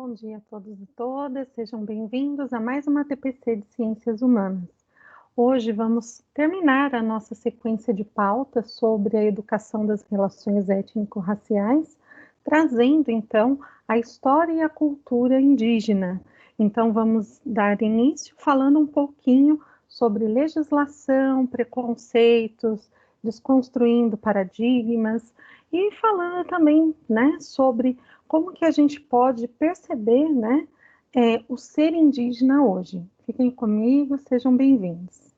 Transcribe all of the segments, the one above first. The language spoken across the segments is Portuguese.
Bom dia a todos e todas, sejam bem-vindos a mais uma TPC de Ciências Humanas. Hoje vamos terminar a nossa sequência de pautas sobre a educação das relações étnico-raciais, trazendo então a história e a cultura indígena. Então vamos dar início falando um pouquinho sobre legislação, preconceitos, desconstruindo paradigmas e falando também, sobre como que a gente pode perceber, o ser indígena hoje. Fiquem comigo, sejam bem-vindos.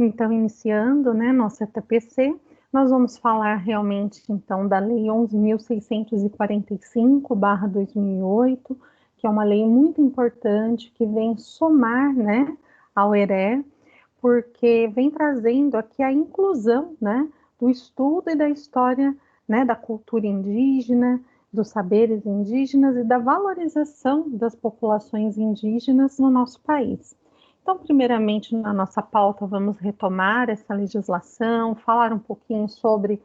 Então, iniciando, nossa TPC, nós vamos falar realmente, então, da Lei 11.645/2008, que é uma lei muito importante, que vem somar, ao ERE, porque vem trazendo aqui a inclusão, do estudo e da história, da cultura indígena, dos saberes indígenas e da valorização das populações indígenas no nosso país. Então, primeiramente, na nossa pauta, vamos retomar essa legislação, falar um pouquinho sobre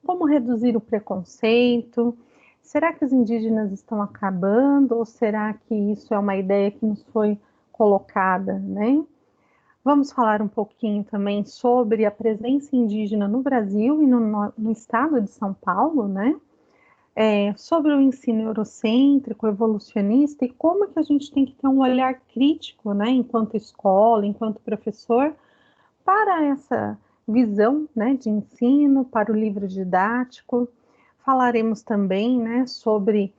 como reduzir o preconceito. Será que os indígenas estão acabando ou será que isso é uma ideia que nos foi colocada, Vamos falar um pouquinho também sobre a presença indígena no Brasil e no estado de São Paulo, sobre o ensino eurocêntrico, evolucionista, e como que a gente tem que ter um olhar crítico, enquanto escola, enquanto professor, para essa visão, de ensino, para o livro didático. Falaremos também, sobre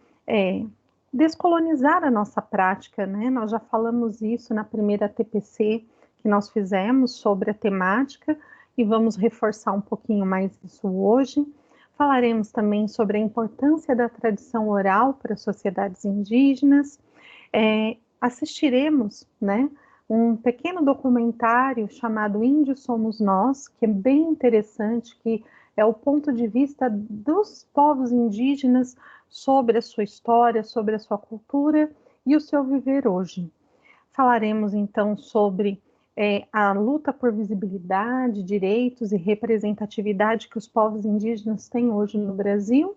descolonizar a nossa prática, Nós já falamos isso na primeira TPC que nós fizemos sobre a temática e vamos reforçar um pouquinho mais isso hoje. Falaremos também sobre a importância da tradição oral para as sociedades indígenas. Assistiremos, um pequeno documentário chamado Índios Somos Nós, que é bem interessante, que é o ponto de vista dos povos indígenas sobre a sua história, sobre a sua cultura e o seu viver hoje. Falaremos então sobre a luta por visibilidade, direitos e representatividade que os povos indígenas têm hoje no Brasil.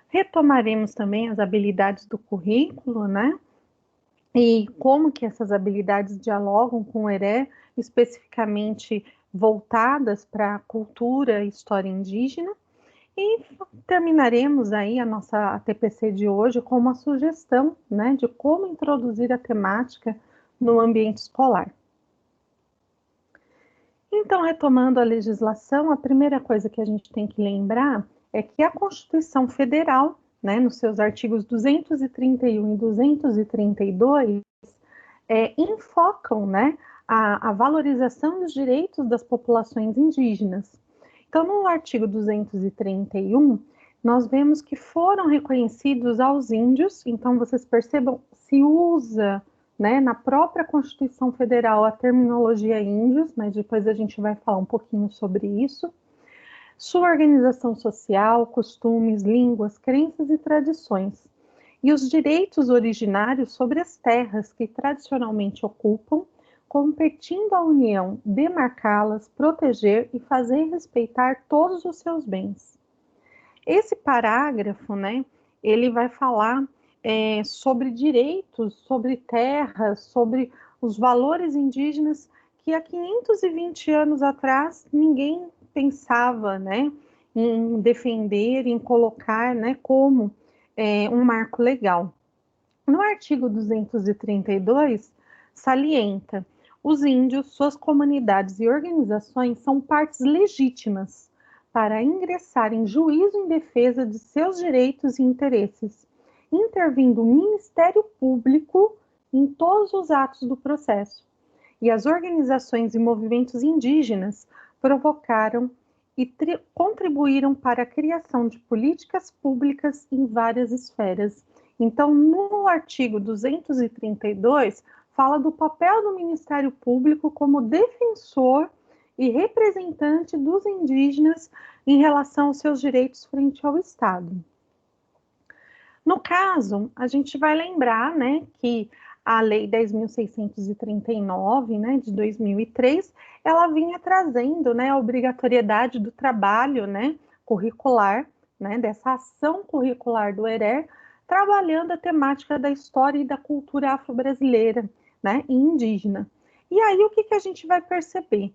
Retomaremos também as habilidades do currículo, e como que essas habilidades dialogam com o ERE, especificamente voltadas para a cultura e história indígena. E terminaremos aí a nossa TPC de hoje com uma sugestão, de como introduzir a temática no ambiente escolar. Então, retomando a legislação, a primeira coisa que a gente tem que lembrar é que a Constituição Federal, nos seus artigos 231 e 232, enfocam, a valorização dos direitos das populações indígenas. Então, no artigo 231, nós vemos que foram reconhecidos aos índios, então vocês percebam, se usa, na própria Constituição Federal a terminologia índios, mas depois a gente vai falar um pouquinho sobre isso, sua organização social, costumes, línguas, crenças e tradições, e os direitos originários sobre as terras que tradicionalmente ocupam, competindo à União demarcá-las, proteger e fazer respeitar todos os seus bens. Esse parágrafo, ele vai falar sobre direitos, sobre terras, sobre os valores indígenas que há 520 anos atrás ninguém pensava, em defender, em colocar, como um marco legal. No artigo 232, salienta: os índios, suas comunidades e organizações são partes legítimas para ingressar em juízo em defesa de seus direitos e interesses, intervindo o Ministério Público em todos os atos do processo. e as organizações e movimentos indígenas provocaram e contribuíram para a criação de políticas públicas em várias esferas. Então, no artigo 232, fala do papel do Ministério Público como defensor e representante dos indígenas em relação aos seus direitos frente ao Estado. No caso, a gente vai lembrar, né, que a Lei 10.639, né, de 2003, ela vinha trazendo, né, a obrigatoriedade do trabalho, né, curricular, né, dessa ação curricular do ERER, trabalhando a temática da história e da cultura afro-brasileira, né, e indígena. E aí, o que a gente vai perceber?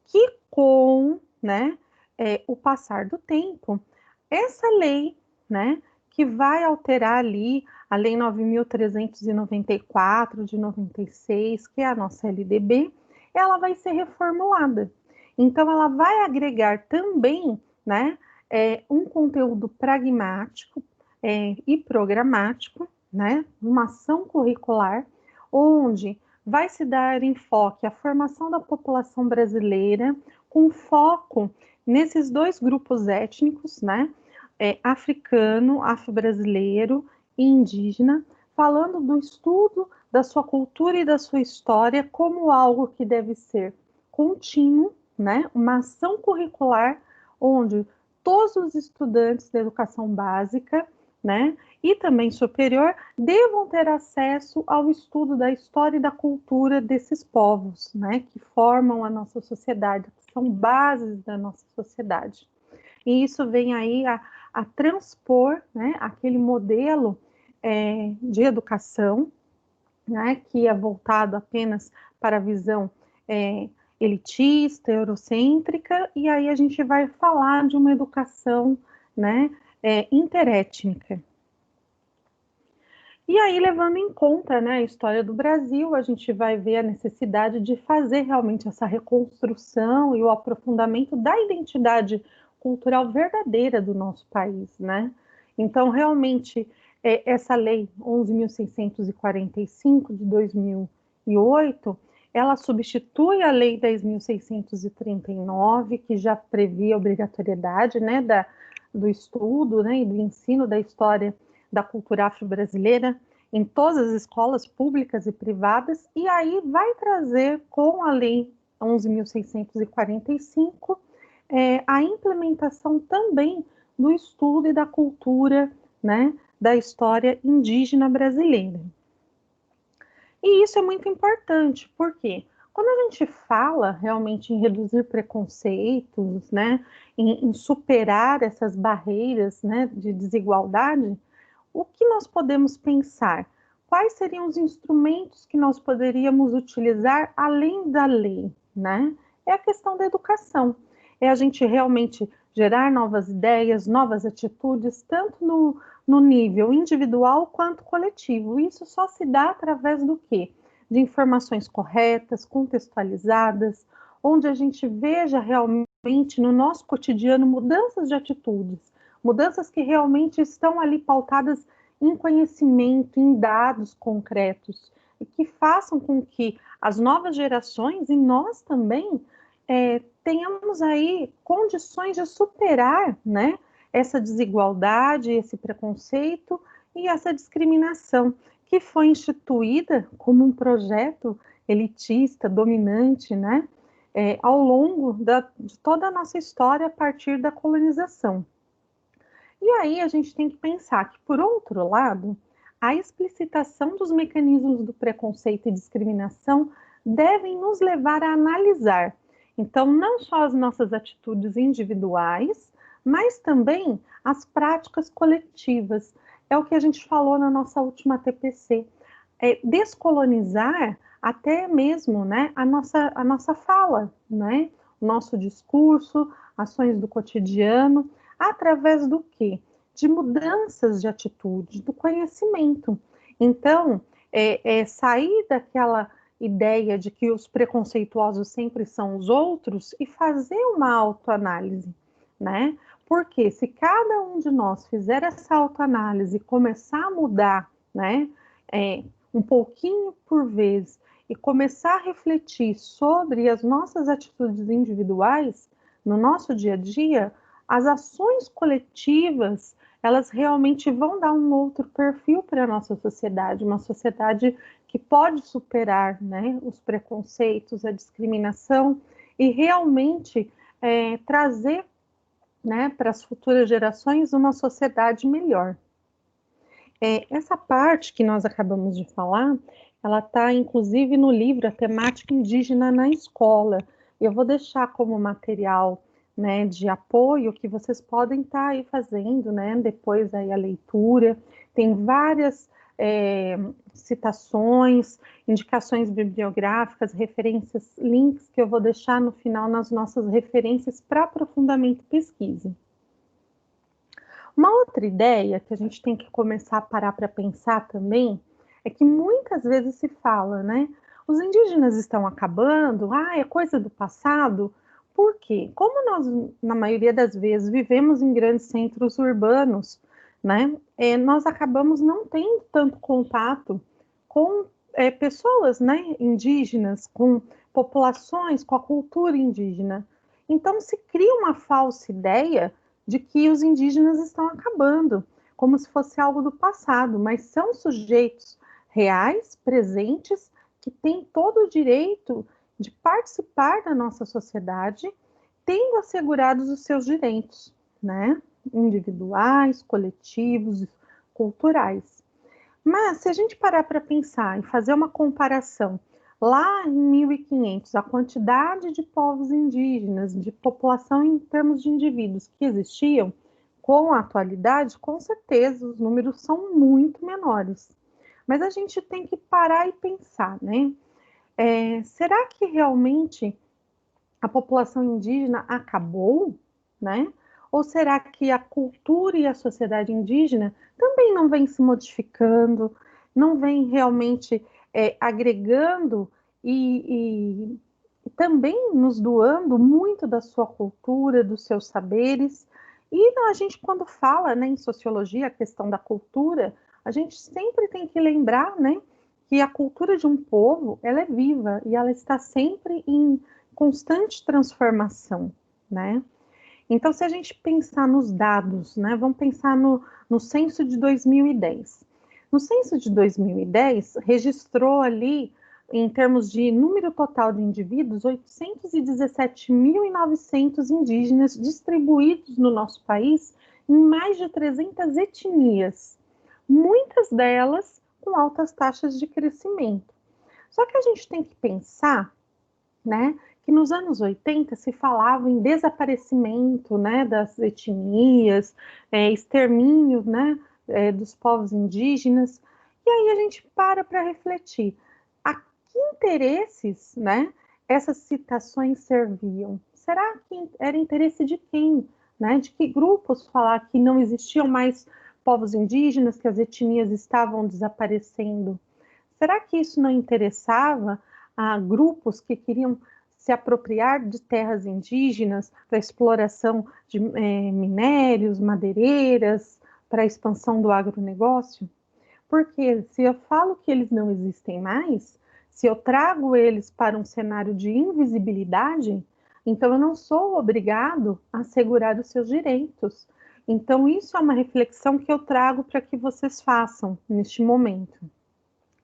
Que com, né, o passar do tempo, essa lei, né, que vai alterar ali a Lei 9.394 de 96, que é a nossa LDB, ela vai ser reformulada. Então, ela vai agregar também, né, um conteúdo pragmático e programático, né, uma ação curricular, onde vai se dar enfoque à formação da população brasileira, com foco nesses dois grupos étnicos, né, africano, afro-brasileiro e indígena, falando do estudo da sua cultura e da sua história como algo que deve ser contínuo, né, uma ação curricular onde todos os estudantes da educação básica, né, e também superior, devam ter acesso ao estudo da história e da cultura desses povos, né, que formam a nossa sociedade, que são bases da nossa sociedade. E isso vem aí a transpor, né, aquele modelo de educação, né, que é voltado apenas para a visão elitista, eurocêntrica, e aí a gente vai falar de uma educação, né, interétnica. E aí, levando em conta, né, a história do Brasil, a gente vai ver a necessidade de fazer realmente essa reconstrução e o aprofundamento da identidade cultural verdadeira do nosso país, né? Então, realmente, essa lei 11.645 de 2008, ela substitui a lei 10.639, que já previa a obrigatoriedade, né, do estudo, né, e do ensino da história da cultura afro-brasileira em todas as escolas públicas e privadas, e aí vai trazer com a lei 11.645 a implementação também do estudo e da cultura, né, da história indígena brasileira. E isso é muito importante, porque quando a gente fala realmente em reduzir preconceitos, né, em superar essas barreiras, né, de desigualdade, o que nós podemos pensar? Quais seriam os instrumentos que nós poderíamos utilizar além da lei, né? É a questão da educação. É a gente realmente gerar novas ideias, novas atitudes, tanto no nível individual quanto coletivo. Isso só se dá através do quê? De informações corretas, contextualizadas, onde a gente veja realmente no nosso cotidiano mudanças de atitudes, mudanças que realmente estão ali pautadas em conhecimento, em dados concretos, e que façam com que as novas gerações e nós também tenhamos aí condições de superar, né, essa desigualdade, esse preconceito e essa discriminação que foi instituída como um projeto elitista, dominante, né, ao longo de toda a nossa história a partir da colonização. E aí a gente tem que pensar que, por outro lado, a explicitação dos mecanismos do preconceito e discriminação devem nos levar a analisar, então, não só as nossas atitudes individuais, mas também as práticas coletivas. É o que a gente falou na nossa última TPC. Descolonizar até mesmo, né, a nossa fala, né, o nosso discurso, ações do cotidiano, através do quê? De mudanças de atitude, do conhecimento. Então, sair daquela ideia de que os preconceituosos sempre são os outros e fazer uma autoanálise, né? Porque se cada um de nós fizer essa autoanálise e começar a mudar, né, um pouquinho por vez, e começar a refletir sobre as nossas atitudes individuais no nosso dia a dia, as ações coletivas, elas realmente vão dar um outro perfil para a nossa sociedade, uma sociedade que pode superar, né, os preconceitos, a discriminação e realmente trazer, né, para as futuras gerações uma sociedade melhor. Essa parte que nós acabamos de falar, ela está inclusive no livro A Temática Indígena na Escola. Eu vou deixar como material, né, de apoio que vocês podem estar aí fazendo, né, depois aí a leitura. Tem várias citações, indicações bibliográficas, referências, links que eu vou deixar no final nas nossas referências para aprofundamento e pesquisa. Uma outra ideia que a gente tem que começar a parar para pensar também é que muitas vezes se fala, né? Os indígenas estão acabando, é coisa do passado. Por quê? Como nós, na maioria das vezes, vivemos em grandes centros urbanos, né? Nós acabamos não tendo tanto contato com pessoas, né, indígenas, com populações, com a cultura indígena. Então se cria uma falsa ideia de que os indígenas estão acabando, como se fosse algo do passado, mas são sujeitos reais, presentes, que têm todo o direito de participar da nossa sociedade, tendo assegurados os seus direitos, né? Individuais, coletivos, culturais. Mas se a gente parar para pensar e fazer uma comparação, lá em 1500, a quantidade de povos indígenas, de população em termos de indivíduos que existiam, com a atualidade, com certeza os números são muito menores. Mas a gente tem que parar e pensar, né? Será que realmente a população indígena acabou, né? Ou será que a cultura e a sociedade indígena também não vem se modificando, não vem realmente agregando e também nos doando muito da sua cultura, dos seus saberes? E a gente, quando fala, né, em sociologia, a questão da cultura, a gente sempre tem que lembrar, né, que a cultura de um povo, ela é viva e ela está sempre em constante transformação, né? Então, se a gente pensar nos dados, né, vamos pensar no censo de 2010. No censo de 2010, registrou ali, em termos de número total de indivíduos, 817.900 indígenas distribuídos no nosso país em mais de 300 etnias, muitas delas com altas taxas de crescimento. Só que a gente tem que pensar, né, que nos anos 80 se falava em desaparecimento, né, das etnias, extermínio, né, dos povos indígenas, e aí a gente para refletir a que interesses, né, essas citações serviam? Será que era interesse de quem? Né, de que grupos falar que não existiam mais povos indígenas, que as etnias estavam desaparecendo? Será que isso não interessava a grupos que queriam se apropriar de terras indígenas para exploração de minérios, madeireiras, para a expansão do agronegócio? Porque se eu falo que eles não existem mais, se eu trago eles para um cenário de invisibilidade, então eu não sou obrigado a assegurar os seus direitos. Então isso é uma reflexão que eu trago para que vocês façam neste momento.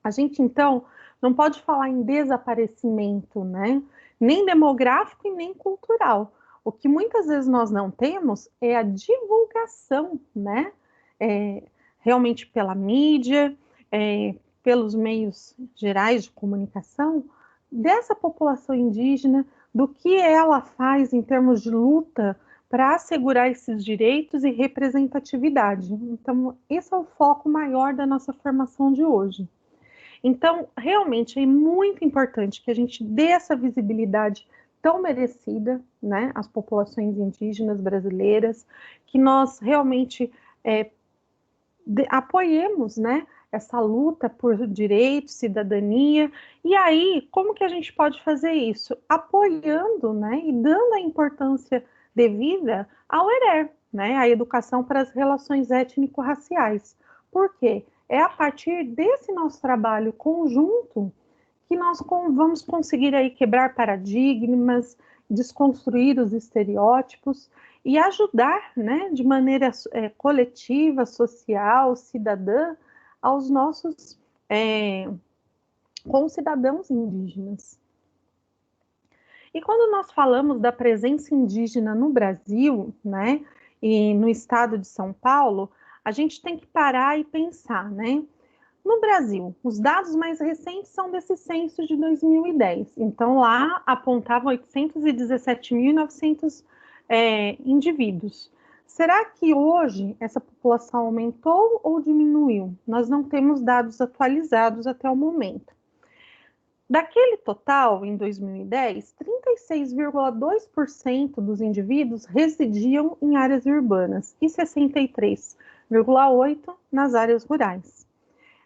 A gente, então, não pode falar em desaparecimento, né? Nem demográfico e nem cultural. O que muitas vezes nós não temos é a divulgação, né? Realmente pela mídia, pelos meios gerais de comunicação, dessa população indígena, do que ela faz em termos de luta para assegurar esses direitos e representatividade. Então, esse é o foco maior da nossa formação de hoje. Então, realmente é muito importante que a gente dê essa visibilidade tão merecida, né, às populações indígenas brasileiras, que nós realmente apoiemos, né, essa luta por direitos, cidadania. E aí, como que a gente pode fazer isso? Apoiando, né, e dando a importância devida ao ERE, né, a educação para as relações étnico-raciais. Por quê? É a partir desse nosso trabalho conjunto que nós vamos conseguir aí quebrar paradigmas, desconstruir os estereótipos e ajudar, né, de maneira coletiva, social, cidadã, aos nossos concidadãos indígenas. E quando nós falamos da presença indígena no Brasil, né, e no estado de São Paulo, a gente tem que parar e pensar, né? No Brasil, os dados mais recentes são desse censo de 2010. Então, lá apontavam 817.900 indivíduos. Será que hoje essa população aumentou ou diminuiu? Nós não temos dados atualizados até o momento. Daquele total, em 2010, 36,2% dos indivíduos residiam em áreas urbanas e 63,8% nas áreas rurais.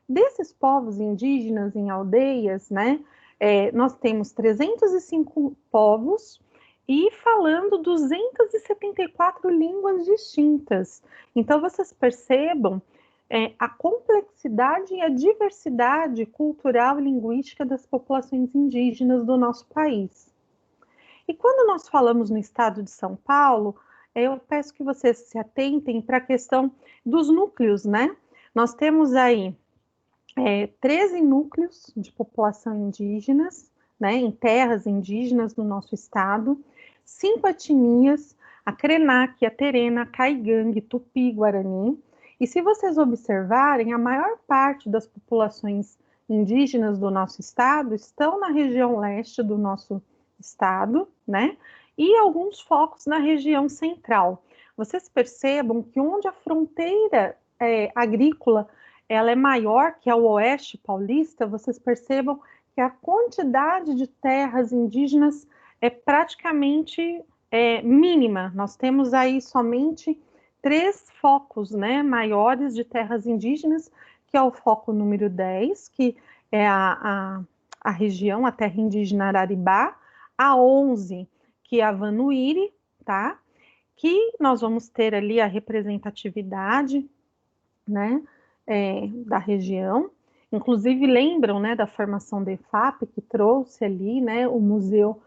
Desses povos indígenas em aldeias, né, nós temos 305 povos e falando 274 línguas distintas. Então, vocês percebam a complexidade e a diversidade cultural e linguística das populações indígenas do nosso país. E quando nós falamos no estado de São Paulo, eu peço que vocês se atentem para a questão dos núcleos, né? Nós temos aí 13 núcleos de população indígenas, né, em terras indígenas do nosso estado, 5 etnias, a Krenak, a Terena, a Caigangue, Tupi, Guarani. E se vocês observarem, a maior parte das populações indígenas do nosso estado estão na região leste do nosso estado, né? E alguns focos na região central. Vocês percebam que onde a fronteira agrícola ela é maior que a oeste paulista, vocês percebam que a quantidade de terras indígenas é praticamente mínima. Nós temos aí somente 3 focos, né, maiores de terras indígenas, que é o foco número 10, que é a região, a terra indígena Araribá, a 11, que é a Vanuíri, tá? Que nós vamos ter ali a representatividade, né, da região. Inclusive, lembram, né, da formação da EFAP, que trouxe ali, né, o Museu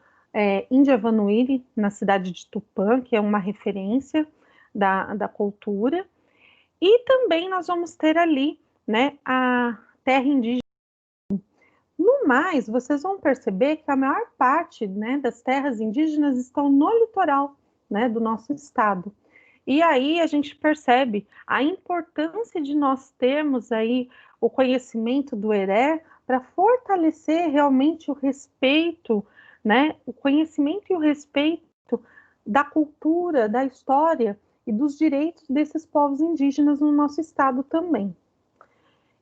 Índia Vanuíri, na cidade de Tupã, que é uma referência da cultura, e também nós vamos ter ali, né, a terra indígena. No mais, vocês vão perceber que a maior parte, né, das terras indígenas estão no litoral, né, do nosso estado. E aí a gente percebe a importância de nós termos aí o conhecimento do Heré para fortalecer realmente o respeito, né, o conhecimento e o respeito da cultura, da história e dos direitos desses povos indígenas no nosso estado também.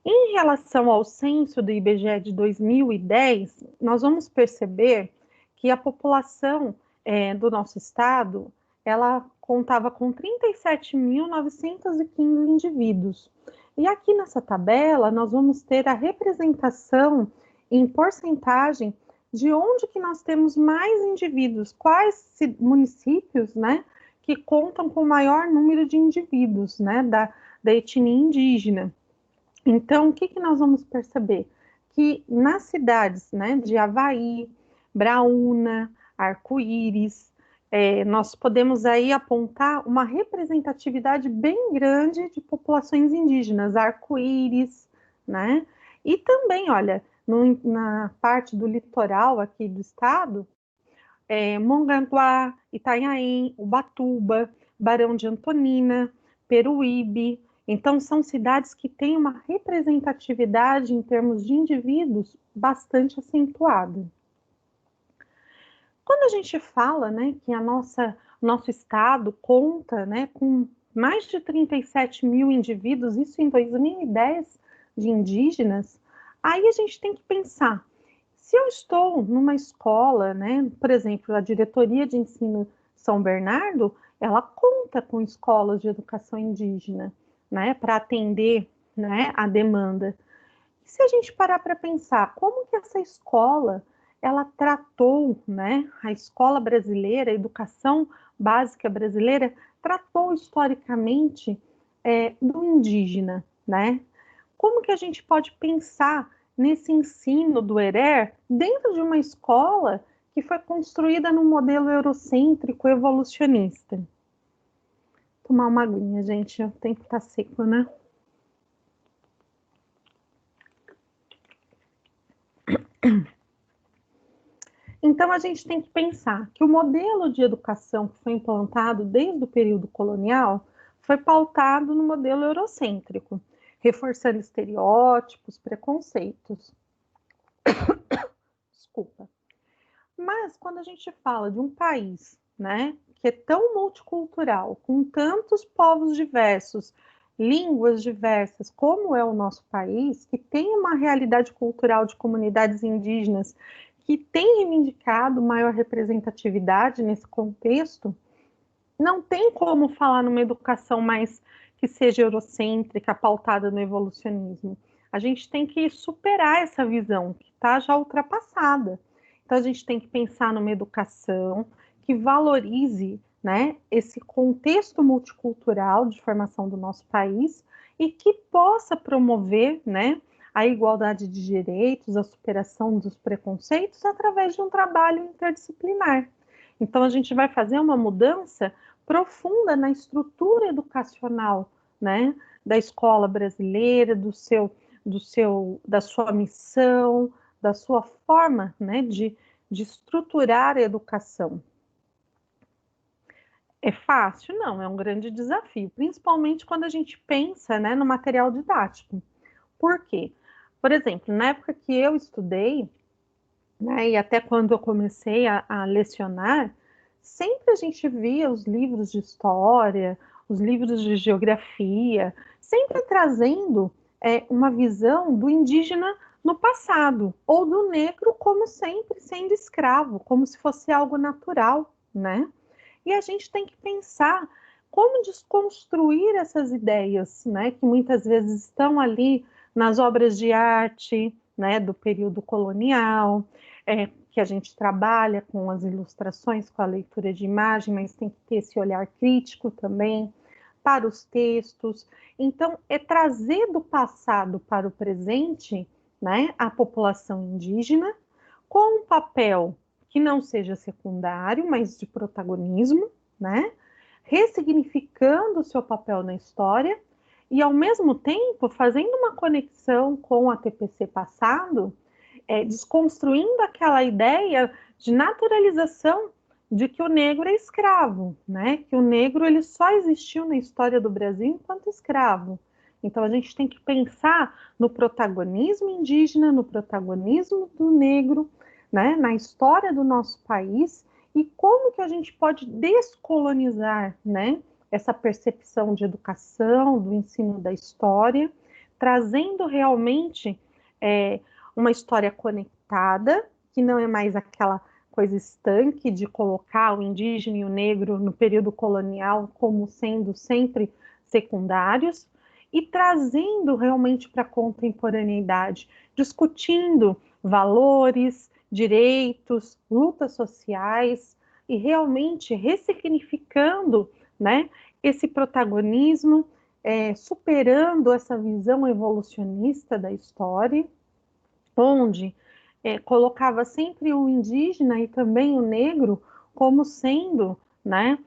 Em relação ao censo do IBGE de 2010, nós vamos perceber que a população do nosso estado, ela contava com 37.915 indivíduos. E aqui nessa tabela, nós vamos ter a representação em porcentagem de onde que nós temos mais indivíduos, quais municípios, né, que contam com maior número de indivíduos, né, da etnia indígena. Então, o que nós vamos perceber? Que nas cidades, né, de Avaí, Braúna, Arco-Íris, nós podemos aí apontar uma representatividade bem grande de populações indígenas, Arco-Íris, né? E também, olha, na parte do litoral aqui do estado, Mongaguá, Itanhaém, Ubatuba, Barão de Antonina, Peruíbe. Então, são cidades que têm uma representatividade em termos de indivíduos bastante acentuada. Quando a gente fala, né, que nosso estado conta, né, com mais de 37 mil indivíduos, isso em 2010, de indígenas, aí a gente tem que pensar, se eu estou numa escola, né, por exemplo, a Diretoria de Ensino São Bernardo, ela conta com escolas de educação indígena, né, para atender, né, a demanda. E se a gente parar para pensar, como que essa escola ela tratou, né, a escola brasileira, a educação básica brasileira, tratou historicamente do indígena, né? Como que a gente pode pensar nesse ensino do ERER dentro de uma escola que foi construída num modelo eurocêntrico evolucionista. Tomar uma aguinha, gente, o tempo tá seco, né? Então, a gente tem que pensar que o modelo de educação que foi implantado desde o período colonial foi pautado no modelo eurocêntrico, reforçando estereótipos, preconceitos. Desculpa. Mas, quando a gente fala de um país, né, que é tão multicultural, com tantos povos diversos, línguas diversas, como é o nosso país, que tem uma realidade cultural de comunidades indígenas que tem reivindicado maior representatividade nesse contexto, não tem como falar numa educação mais que seja eurocêntrica, pautada no evolucionismo. A gente tem que superar essa visão que está já ultrapassada. Então, a gente tem que pensar numa educação que valorize, né, esse contexto multicultural de formação do nosso país e que possa promover, né, a igualdade de direitos, a superação dos preconceitos através de um trabalho interdisciplinar. Então, a gente vai fazer uma mudança profunda na estrutura educacional, né, da escola brasileira, da sua missão, da sua forma, né, de estruturar a educação. É fácil? Não, é um grande desafio, principalmente quando a gente pensa, né, no material didático. Por quê? Por exemplo, na época que eu estudei, né, e até quando eu comecei a lecionar, sempre a gente via os livros de história, os livros de geografia, sempre trazendo uma visão do indígena no passado, ou do negro como sempre sendo escravo, como se fosse algo natural, né? E a gente tem que pensar como desconstruir essas ideias, né, que muitas vezes estão ali nas obras de arte, né, do período colonial, que a gente trabalha com as ilustrações, com a leitura de imagem, mas tem que ter esse olhar crítico também para os textos. Então, é trazer do passado para o presente, né, a população indígena com um papel que não seja secundário, mas de protagonismo, né, ressignificando o seu papel na história e, ao mesmo tempo, fazendo uma conexão com a TPC passado, desconstruindo aquela ideia de naturalização de que o negro é escravo, né? Que o negro ele só existiu na história do Brasil enquanto escravo. Então a gente tem que pensar no protagonismo indígena, no protagonismo do negro, né? Na história do nosso país e como que a gente pode descolonizar, né? Essa percepção de educação, do ensino da história, trazendo realmente uma história conectada, que não é mais aquela coisa estanque de colocar o indígena e o negro no período colonial como sendo sempre secundários, e trazendo realmente para a contemporaneidade, discutindo valores, direitos, lutas sociais, e realmente ressignificando, né, esse protagonismo, superando essa visão evolucionista da história, onde colocava sempre o indígena e também o negro como sendo, né,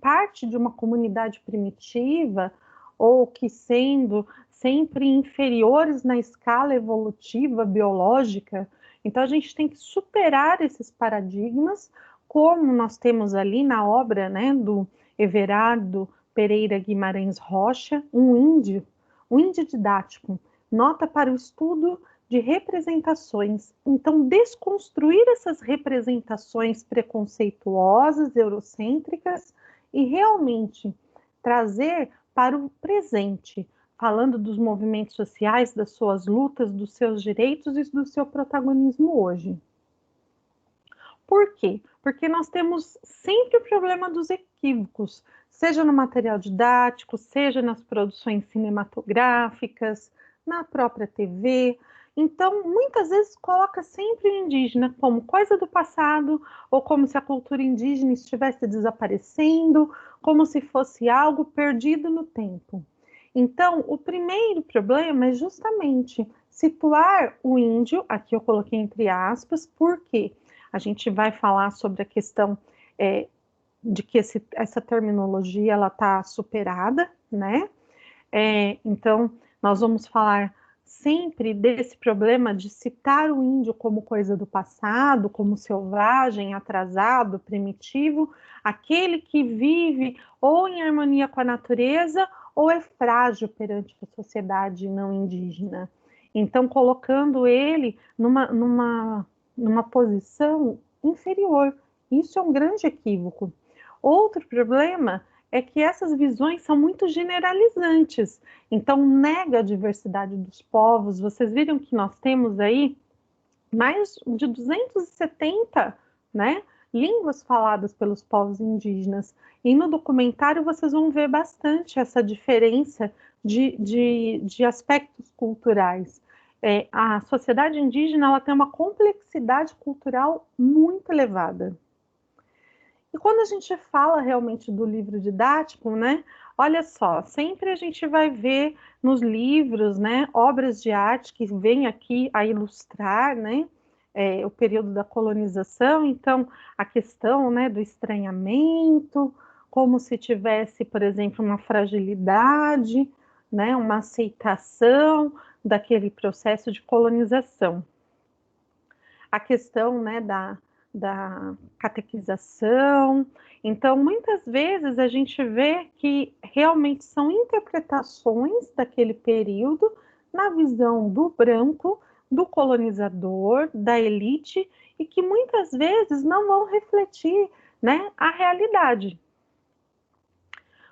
parte de uma comunidade primitiva ou que sendo sempre inferiores na escala evolutiva biológica. Então a gente tem que superar esses paradigmas, como nós temos ali na obra, né, do Everardo Pereira Guimarães Rocha, um índio didático, nota para o estudo de representações. Então, desconstruir essas representações preconceituosas, eurocêntricas, e realmente trazer para o presente, falando dos movimentos sociais, das suas lutas, dos seus direitos e do seu protagonismo hoje. Por quê? Porque nós temos sempre o problema dos equívocos, seja no material didático, seja nas produções cinematográficas, na própria TV. Então, muitas vezes coloca sempre o indígena como coisa do passado, ou como se a cultura indígena estivesse desaparecendo, como se fosse algo perdido no tempo. Então, o primeiro problema é justamente situar o índio, aqui eu coloquei entre aspas, porque a gente vai falar sobre a questão de que essa terminologia ela está superada, né? Então, nós vamos falar sempre desse problema de citar o índio como coisa do passado, como selvagem, atrasado, primitivo, aquele que vive ou em harmonia com a natureza ou é frágil perante a sociedade não indígena. Então, colocando ele numa posição inferior. Isso é um grande equívoco. Outro problema é que essas visões são muito generalizantes, então nega a diversidade dos povos. Vocês viram que nós temos aí mais de 270, né, línguas faladas pelos povos indígenas, e no documentário vocês vão ver bastante essa diferença de aspectos culturais. A sociedade indígena ela tem uma complexidade cultural muito elevada. E quando a gente fala realmente do livro didático, né? Olha só, sempre a gente vai ver nos livros, né, obras de arte que vêm aqui a ilustrar, né, o período da colonização. Então, a questão, né, do estranhamento, como se tivesse, por exemplo, uma fragilidade, né, uma aceitação daquele processo de colonização. A questão, né, da catequização. Então, muitas vezes a gente vê que realmente são interpretações daquele período na visão do branco, do colonizador, da elite, e que muitas vezes não vão refletir, né, a realidade.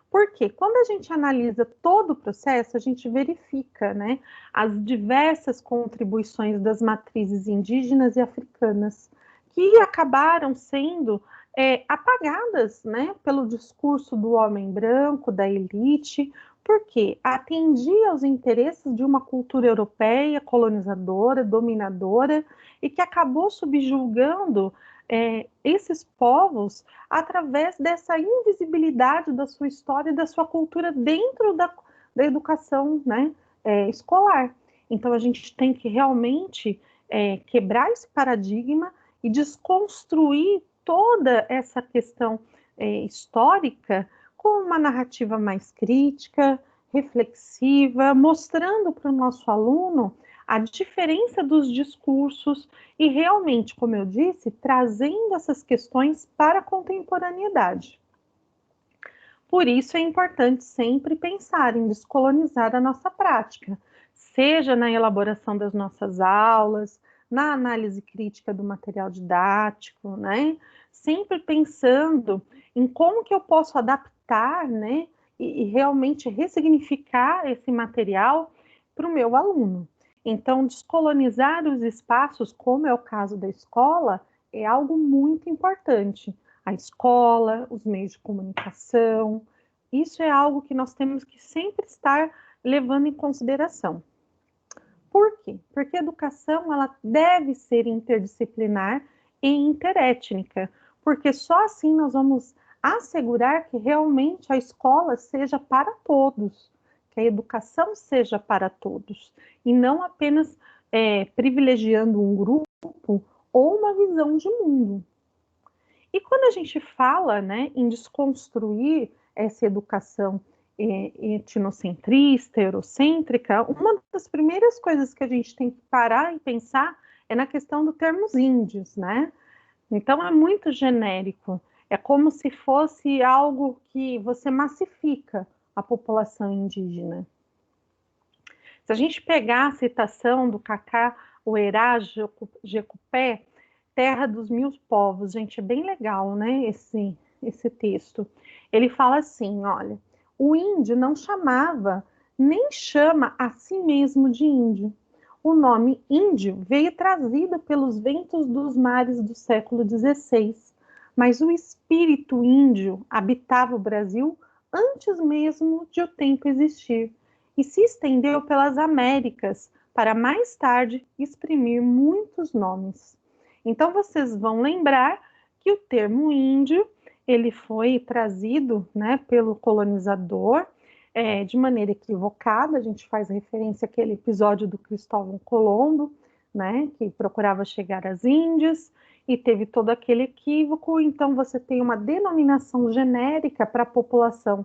Porque quando a gente analisa todo o processo, a gente verifica, né, as diversas contribuições das matrizes indígenas e africanas que acabaram sendo apagadas, né, pelo discurso do homem branco, da elite, porque atendia aos interesses de uma cultura europeia, colonizadora, dominadora, e que acabou subjugando esses povos através dessa invisibilidade da sua história e da sua cultura dentro da educação, né, escolar. Então, a gente tem que realmente quebrar esse paradigma e desconstruir toda essa questão histórica com uma narrativa mais crítica, reflexiva, mostrando para o nosso aluno a diferença dos discursos e realmente, como eu disse, trazendo essas questões para a contemporaneidade. Por isso é importante sempre pensar em descolonizar a nossa prática, seja na elaboração das nossas aulas, na análise crítica do material didático, né? Sempre pensando em como que eu posso adaptar, né? E realmente ressignificar esse material para o meu aluno. Então, descolonizar os espaços, como é o caso da escola, é algo muito importante. A escola, os meios de comunicação, isso é algo que nós temos que sempre estar levando em consideração. Por quê? Porque a educação ela deve ser interdisciplinar e interétnica, porque só assim nós vamos assegurar que realmente a escola seja para todos, que a educação seja para todos, e não apenas privilegiando um grupo ou uma visão de mundo. E quando a gente fala, né, em desconstruir essa educação etnocentrista, eurocêntrica, uma das primeiras coisas que a gente tem que parar e pensar é na questão do termos índios, né? Então é muito genérico, é como se fosse algo que você massifica a população indígena. Se a gente pegar a citação do Cacá Oerá Jecupé, Terra dos Mil Povos, gente, é bem legal, né, esse texto. Ele fala assim, olha, o índio não chamava, nem chama a si mesmo de índio. O nome índio veio trazido pelos ventos dos mares do século XVI, mas o espírito índio habitava o Brasil antes mesmo de o tempo existir e se estendeu pelas Américas para mais tarde exprimir muitos nomes. Então, vocês vão lembrar que o termo índio, ele foi trazido, né, pelo colonizador, de maneira equivocada. A gente faz referência àquele episódio do Cristóvão Colombo, né, que procurava chegar às Índias, e teve todo aquele equívoco. Então você tem uma denominação genérica para a população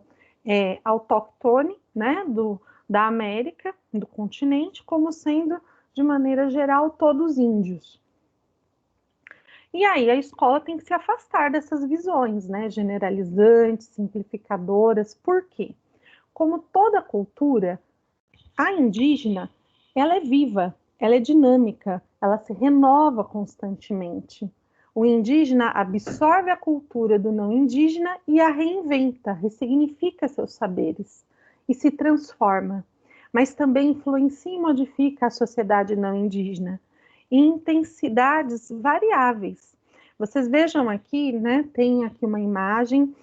autóctone, né, da América, do continente, como sendo, de maneira geral, todos índios. E aí a escola tem que se afastar dessas visões, né, generalizantes, simplificadoras. Por quê? Como toda cultura, a indígena, ela é viva, ela é dinâmica, ela se renova constantemente. O indígena absorve a cultura do não indígena e a reinventa, ressignifica seus saberes e se transforma, mas também influencia e modifica a sociedade não indígena em intensidades variáveis. Vocês vejam aqui, né, tem aqui uma imagem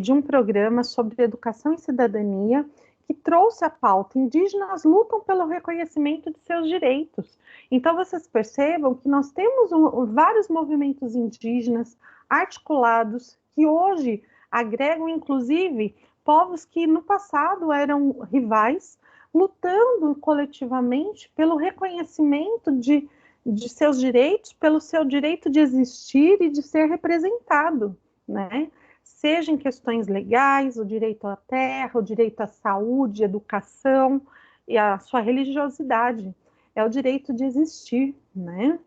de um programa sobre educação e cidadania que trouxe a pauta: indígenas lutam pelo reconhecimento de seus direitos. Então, vocês percebam que nós temos vários movimentos indígenas articulados que hoje agregam, inclusive, povos que no passado eram rivais, lutando coletivamente pelo reconhecimento de seus direitos, pelo seu direito de existir e de ser representado, né? Seja em questões legais, o direito à terra, o direito à saúde, educação e a sua religiosidade. É o direito de existir, né?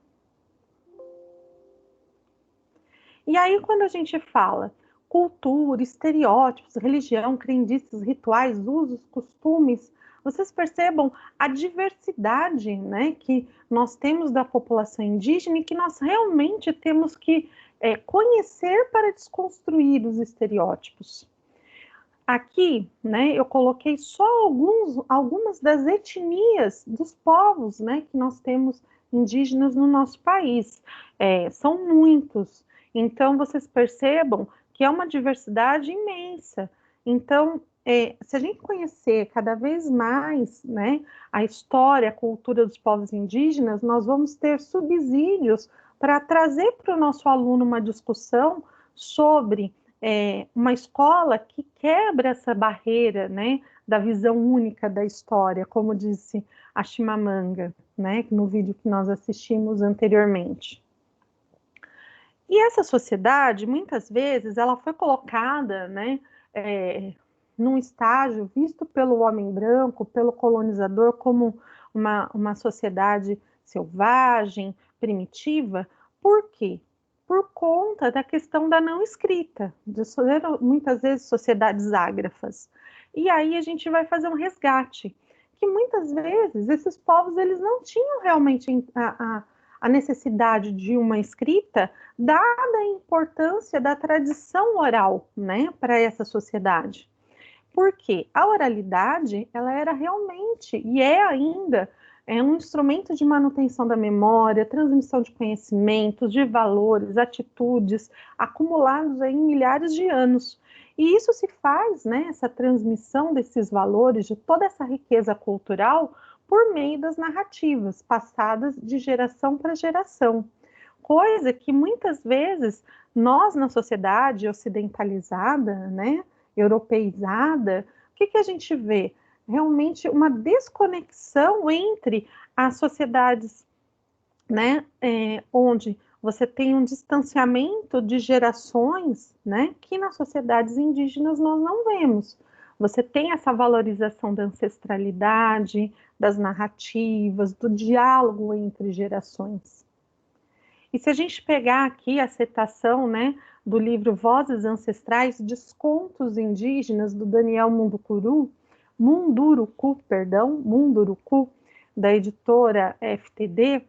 E aí, quando a gente fala cultura, estereótipos, religião, crendices, rituais, usos, costumes, vocês percebam a diversidade, né, que nós temos da população indígena e que nós realmente temos que conhecer para desconstruir os estereótipos. Aqui, né, eu coloquei só algumas das etnias dos povos, né, que nós temos indígenas no nosso país. São muitos. Então, vocês percebam que é uma diversidade imensa. Então, se a gente conhecer cada vez mais, né, a história, a cultura dos povos indígenas, nós vamos ter subsídios para trazer para o nosso aluno uma discussão sobre uma escola que quebra essa barreira, né, da visão única da história, como disse a Chimamanda, né, no vídeo que nós assistimos anteriormente. E essa sociedade, muitas vezes, ela foi colocada, né, num estágio visto pelo homem branco, pelo colonizador, como uma sociedade selvagem, primitiva. Por quê? Por conta da questão da não escrita, de muitas vezes sociedades ágrafas. E aí a gente vai fazer um resgate, que muitas vezes esses povos eles não tinham realmente a necessidade de uma escrita, dada a importância da tradição oral, né, para essa sociedade. Porque a oralidade, ela era realmente, e é ainda, um instrumento de manutenção da memória, transmissão de conhecimentos, de valores, atitudes, acumulados aí em milhares de anos. E isso se faz, né, essa transmissão desses valores, de toda essa riqueza cultural, por meio das narrativas, passadas de geração para geração. Coisa que muitas vezes nós, na sociedade ocidentalizada, né, europeizada, o que a gente vê? Realmente uma desconexão entre as sociedades, né, onde você tem um distanciamento de gerações, né, que nas sociedades indígenas nós não vemos. Você tem essa valorização da ancestralidade, das narrativas, do diálogo entre gerações. E se a gente pegar aqui a citação, né, do livro Vozes Ancestrais, Descontos Indígenas, do Daniel Munduruku, da editora FTD,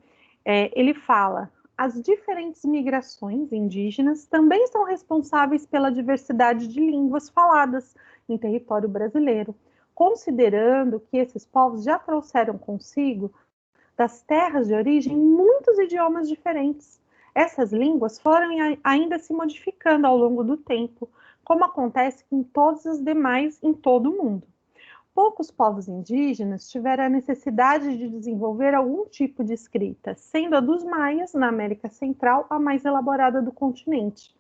ele fala: as diferentes migrações indígenas também são responsáveis pela diversidade de línguas faladas em território brasileiro, considerando que esses povos já trouxeram consigo das terras de origem muitos idiomas diferentes. Essas línguas foram ainda se modificando ao longo do tempo, como acontece com todas as demais em todo o mundo. Poucos povos indígenas tiveram a necessidade de desenvolver algum tipo de escrita, sendo a dos maias, na América Central, a mais elaborada do continente,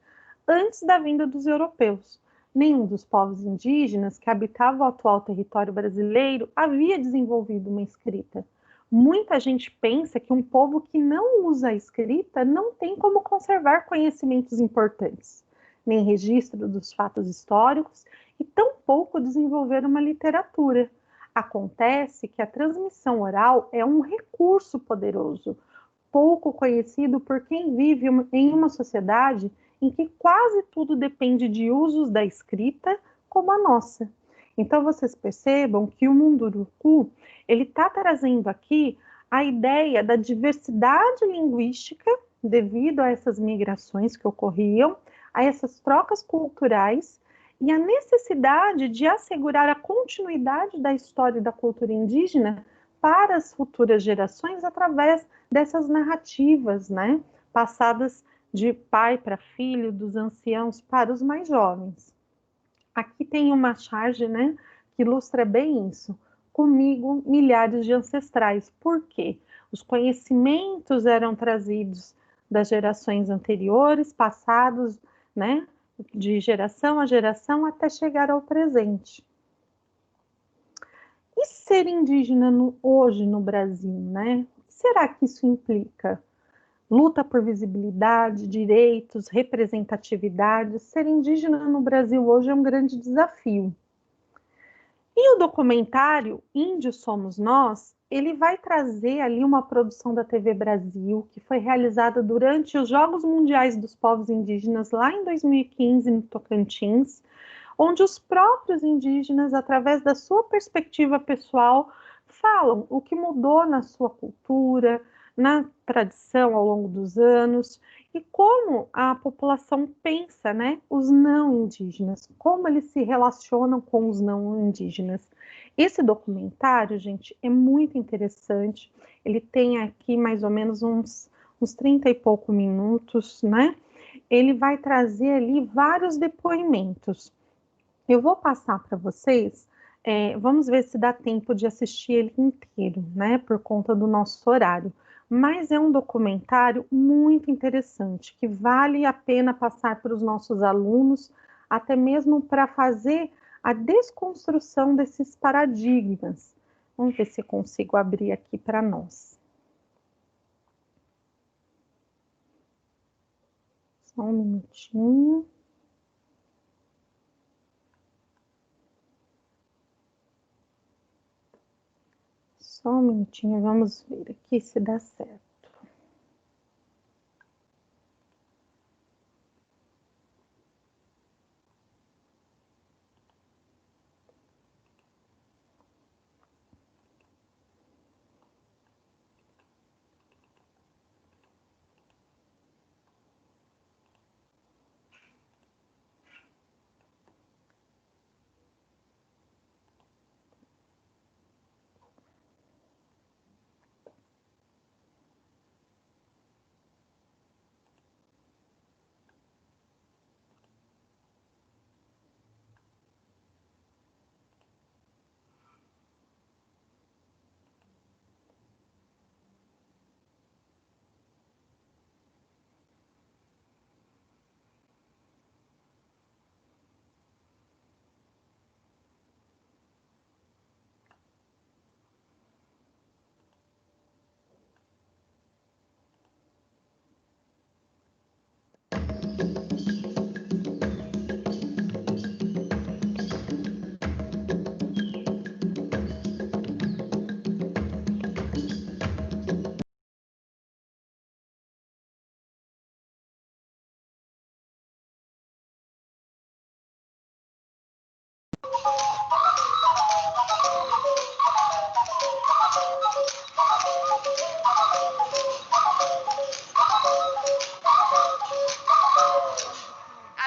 antes da vinda dos europeus. nenhum dos povos indígenas que habitavam o atual território brasileiro havia desenvolvido uma escrita. Muita gente pensa que um povo que não usa a escrita não tem como conservar conhecimentos importantes, nem registro dos fatos históricos e tampouco desenvolver uma literatura. Acontece que a transmissão oral é um recurso poderoso, pouco conhecido por quem vive em uma sociedade em que quase tudo depende de usos da escrita, como a nossa. Então, vocês percebam que o Munduruku, ele está trazendo aqui a ideia da diversidade linguística devido a essas migrações que ocorriam, a essas trocas culturais e a necessidade de assegurar a continuidade da história e da cultura indígena para as futuras gerações através dessas narrativas, né, passadas de pai para filho, dos anciãos para os mais jovens. Aqui tem uma charge, né, que ilustra bem isso. Comigo, milhares de ancestrais. Por quê? Os conhecimentos eram trazidos das gerações anteriores, passados, né, de geração a geração até chegar ao presente. E ser indígena hoje no Brasil, né? O que será que isso implica? Luta por visibilidade, direitos, representatividade. Ser indígena no Brasil hoje é um grande desafio. E o documentário Índios Somos Nós, ele vai trazer ali uma produção da TV Brasil, que foi realizada durante os Jogos Mundiais dos Povos Indígenas, lá em 2015, no Tocantins, onde os próprios indígenas, através da sua perspectiva pessoal, falam o que mudou na sua cultura, na tradição ao longo dos anos, e como a população pensa, né, os não indígenas, como eles se relacionam com os não indígenas. Esse documentário, gente, é muito interessante, ele tem aqui mais ou menos uns 30 e pouco minutos, né? Ele vai trazer ali vários depoimentos. Eu vou passar para vocês, vamos ver se dá tempo de assistir ele inteiro, né, por conta do nosso horário. Mas é um documentário muito interessante, que vale a pena passar para os nossos alunos, até mesmo para fazer a desconstrução desses paradigmas. Vamos ver se eu consigo abrir aqui para nós. Só um minutinho. Só um minutinho, vamos ver aqui se dá certo.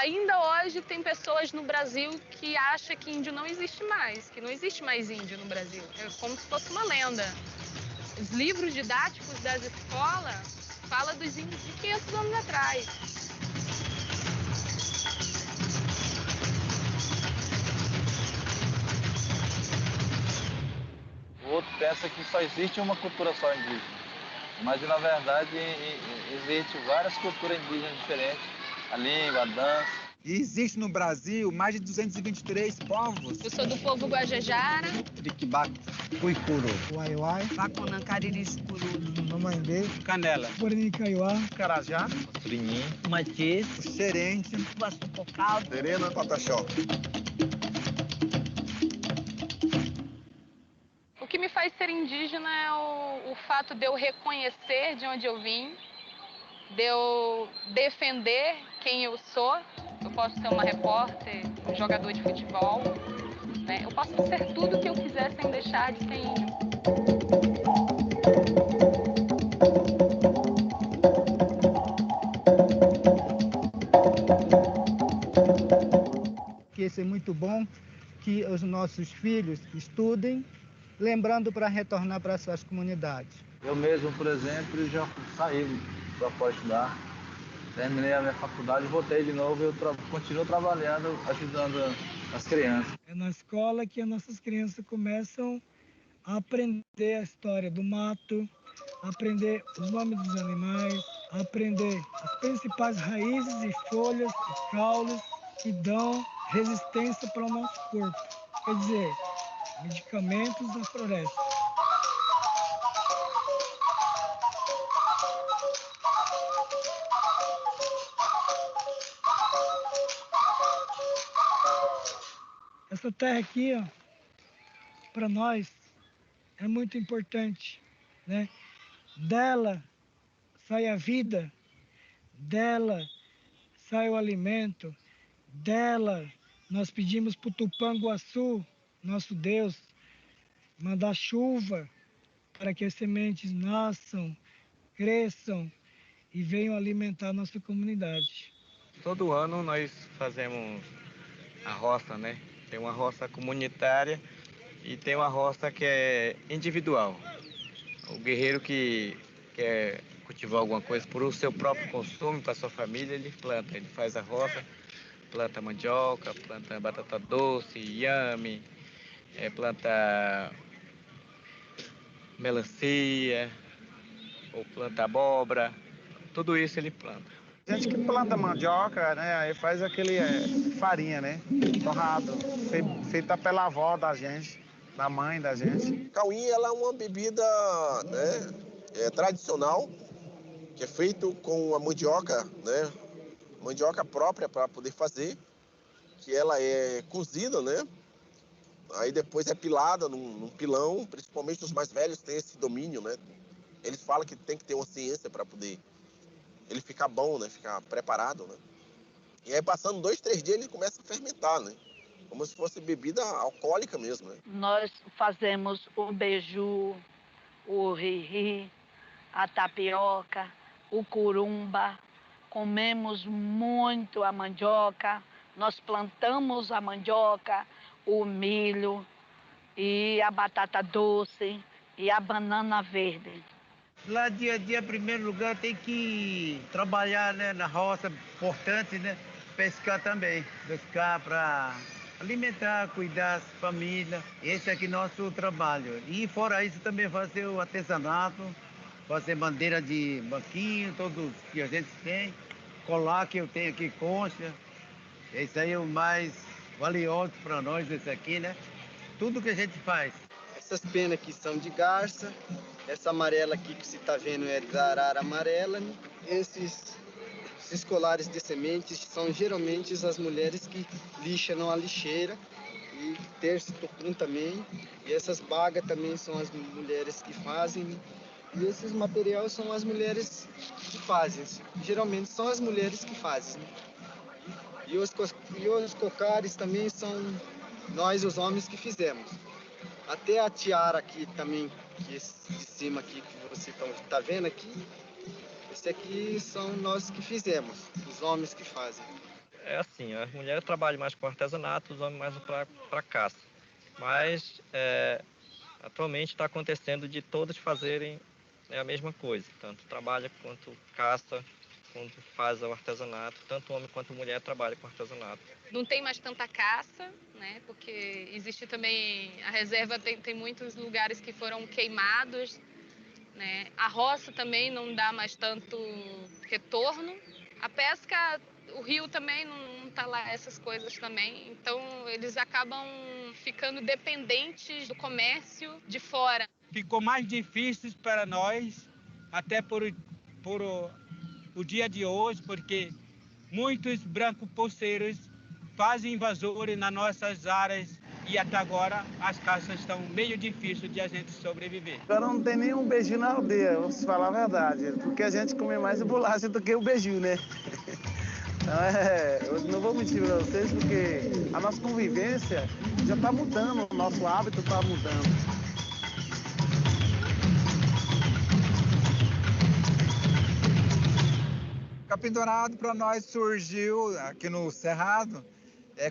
Ainda hoje tem pessoas no Brasil que acham que índio não existe mais, que não existe mais índio no Brasil. É como se fosse uma lenda. Os livros didáticos das escolas falam dos índios de 500 anos atrás. O outro pensa que só existe uma cultura só indígena, mas na verdade existe várias culturas indígenas diferentes, a língua, a dança. E existe no Brasil mais de 223 povos. Eu sou do povo Guajajara. Triquibaco, Cuicuru, Uai-uai, Baconã, Cariri-Sicuru, Mamãe, Canela, Guarani Kaiowá, Carajá, Surinhim, Matiz, Xerente, Guaçupocaldo. Serena, Pataxó. O que me faz ser indígena é o fato de eu reconhecer de onde eu vim, de eu defender quem eu sou. Eu posso ser uma repórter, um jogador de futebol, né? Eu posso ser tudo que eu quiser sem deixar de ser índio. que isso é muito bom, que os nossos filhos estudem, lembrando para retornar para suas comunidades. Eu mesmo, por exemplo, já saí para fora estudar. Terminei a minha faculdade, voltei de novo e eu continuo trabalhando, ajudando as crianças. É na escola que as nossas crianças começam a aprender a história do mato, aprender os nomes dos animais, aprender as principais raízes e folhas e caules que dão resistência para o nosso corpo. Quer dizer, medicamentos da floresta. Essa terra aqui, ó, para nós é muito importante, né? Dela sai a vida, dela sai o alimento, dela nós pedimos para o Tupã-Guaçu, nosso Deus, mandar chuva para que as sementes nasçam, cresçam e venham alimentar nossa comunidade. Todo ano nós fazemos a roça, né? Tem uma roça comunitária e tem uma roça que é individual. O guerreiro que quer cultivar alguma coisa por o seu próprio consumo, para sua família, ele planta. Ele faz a roça, planta mandioca, planta batata doce, inhame, planta melancia, ou planta abóbora. Tudo isso ele planta. gente que planta mandioca, né? Aí faz aquele farinha, né? Torrado, feita pela avó da gente, da mãe da gente. Cauim, ela é uma bebida, né, tradicional, que é feito com a mandioca, né? Mandioca própria para poder fazer, que ela é cozida, né? Aí depois é pilada num pilão, principalmente os mais velhos têm esse domínio, né? Eles falam que tem que ter uma ciência para poder ele ficar bom, né? Ficar preparado, né? E aí passando 2, 3 dias ele começa a fermentar, né? Como se fosse bebida alcoólica mesmo, né? Nós fazemos o beiju, o riri, a tapioca, o curumba. Comemos muito a mandioca. Nós plantamos a mandioca, o milho e a batata doce e a banana verde. Lá dia a dia, em primeiro lugar, tem que trabalhar, né, na roça, importante, né? Pescar também. Pescar para alimentar, cuidar das famílias. Esse aqui é nosso trabalho. E fora isso também fazer o artesanato, fazer bandeira de banquinho, todos que a gente tem. Colar que eu tenho aqui, concha. Esse aí é o mais valioso para nós, esse aqui, né? Tudo que a gente faz. Essas penas aqui são de garça. Essa amarela aqui que você está vendo é da arara amarela. Né? Esses colares de sementes são geralmente as mulheres que lixam a lixeira e terço tupum também. E essas bagas também são as mulheres que fazem. Né? E esses materiais são as mulheres que fazem. Geralmente são as mulheres que fazem. Né? E os cocares também são nós, os homens, que fizemos. Até a tiara aqui também, que esse de cima aqui que você está vendo aqui, esse aqui são nós que fizemos, os homens que fazem. É assim, as mulheres trabalham mais com artesanato, os homens mais para caça. Mas atualmente está acontecendo de todos fazerem a mesma coisa, tanto trabalha quanto caça, quanto faz o artesanato, tanto homem quanto mulher trabalha com artesanato. Não tem mais tanta caça, né? Porque existe também a reserva, tem muitos lugares que foram queimados, né? A roça também não dá mais tanto retorno. A pesca, o rio também não tá lá essas coisas também. Então, eles acabam ficando dependentes do comércio de fora. Ficou mais difícil para nós, até por o dia de hoje, porque muitos brancos pulseiros fazem invasores nas nossas áreas e até agora as caças estão meio difíceis de a gente sobreviver. Agora não tem nenhum beiju na aldeia, vamos falar a verdade, porque a gente come mais bolacha do que o beiju, né? Então eu não vou mentir para vocês, porque a nossa convivência já está mudando, o nosso hábito está mudando. Capim Dourado para nós surgiu aqui no Cerrado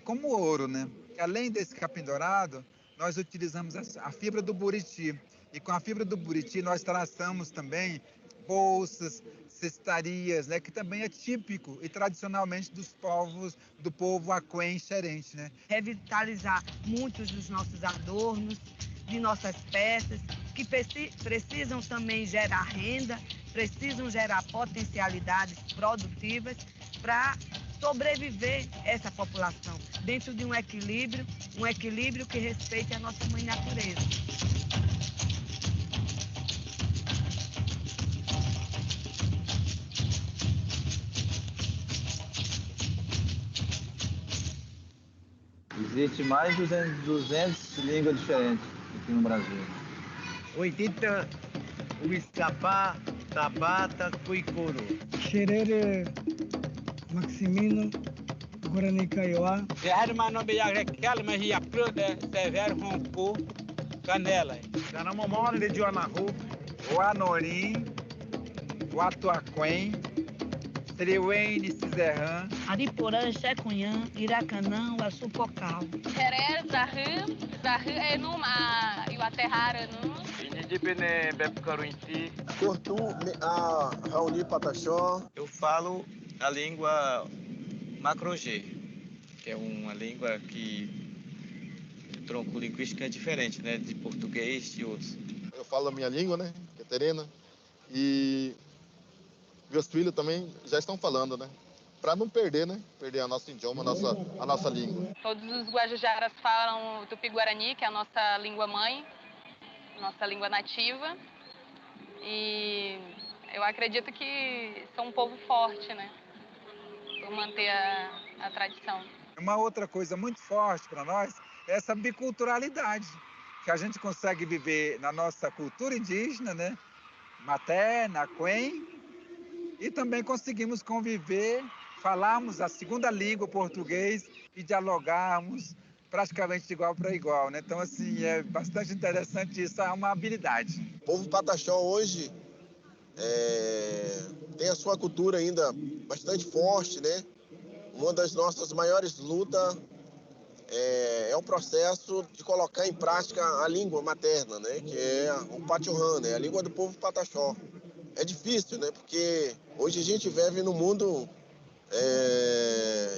como ouro, né? Além desse capim dourado, nós utilizamos a fibra do buriti. E com a fibra do buriti nós traçamos também bolsas, cestarias, né? Que também é típico e tradicionalmente do povo aquém e xerente, né? Revitalizar muitos dos nossos adornos, de nossas peças, que precisam também gerar renda, precisam gerar potencialidades produtivas para sobreviver essa população dentro de um equilíbrio que respeite a nossa mãe natureza. Existe mais de 200 línguas diferentes aqui no Brasil. 80 Uiçapá, Tabata, Cuicuru. Xerere, Maximino, Guarani Kaiowá. Zerro Manobe Yagrekel, mas ia pruda, Severo Ronco, Canela. Canamomole de Juanaru, O Anorim, o Atuaquém, Triuene, Cizerran, Ariporã, Checunhã, Iracanã, Açupocal. Querer, Zahu, Enuma, Iwaterrara, não? Inidibene, Bepcaruinti. Cortu, a Raoni Pataxó. Eu falo a língua Macro-G, que é uma língua que o tronco linguístico é diferente, né, de português e outros. Eu falo a minha língua, né, que é terena, e meus filhos também já estão falando, né, para não perder, né, perder a nosso idioma, a nossa língua. Todos os guajajaras falam o tupi-guarani, que é a nossa língua mãe, nossa língua nativa. E eu acredito que são um povo forte, né, por manter a tradição. Uma outra coisa muito forte para nós é essa biculturalidade, que a gente consegue viver na nossa cultura indígena, né, materna, aquém, e também conseguimos conviver, falarmos a segunda língua, português, e dialogarmos praticamente de igual para igual, né? Então, assim, é bastante interessante isso, é uma habilidade. O povo Pataxó hoje tem a sua cultura ainda bastante forte, né? Uma das nossas maiores lutas é o processo de colocar em prática a língua materna, né? Que é o Pachurran, né? A língua do povo Pataxó. É difícil, né? Porque hoje a gente vive num mundo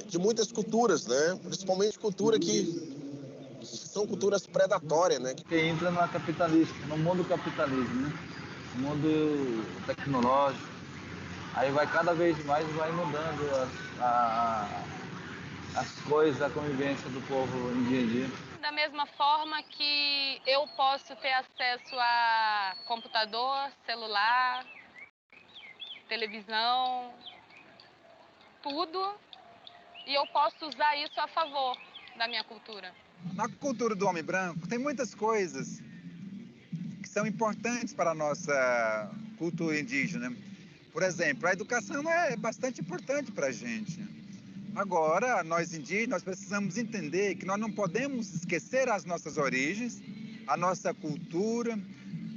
de muitas culturas, né? Principalmente cultura que são culturas predatórias, né? Que entra no mundo capitalismo, né? No mundo tecnológico. Aí vai cada vez mais mudando as coisas, a convivência do povo em dia a dia. Da mesma forma que eu posso ter acesso a computador, celular, televisão, tudo, e eu posso usar isso a favor da minha cultura. Na cultura do homem branco tem muitas coisas que são importantes para a nossa cultura indígena. Por exemplo, a educação é bastante importante para a gente. Agora, nós indígenas, nós precisamos entender que nós não podemos esquecer as nossas origens, a nossa cultura,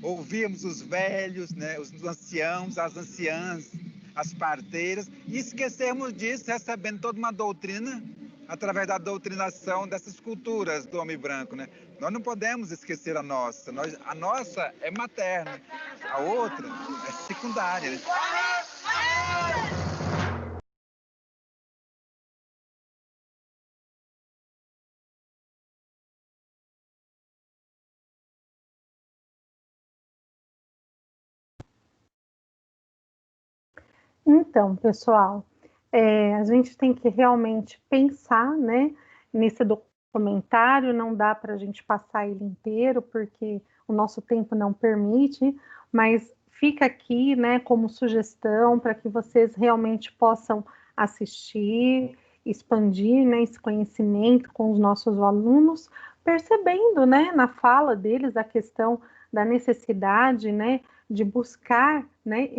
ouvirmos os velhos, né, os anciãos, as anciãs, as parteiras, e esquecermos disso recebendo toda uma doutrina através da doutrinação dessas culturas do homem branco, né? Nós não podemos esquecer a nossa. A nossa é materna, a outra é secundária, né? Então, pessoal, A gente tem que realmente pensar, né, nesse documentário, não dá para a gente passar ele inteiro, porque o nosso tempo não permite, mas fica aqui, né, como sugestão para que vocês realmente possam assistir, expandir, né, esse conhecimento com os nossos alunos, percebendo, né, na fala deles a questão da necessidade, né, de buscar, né,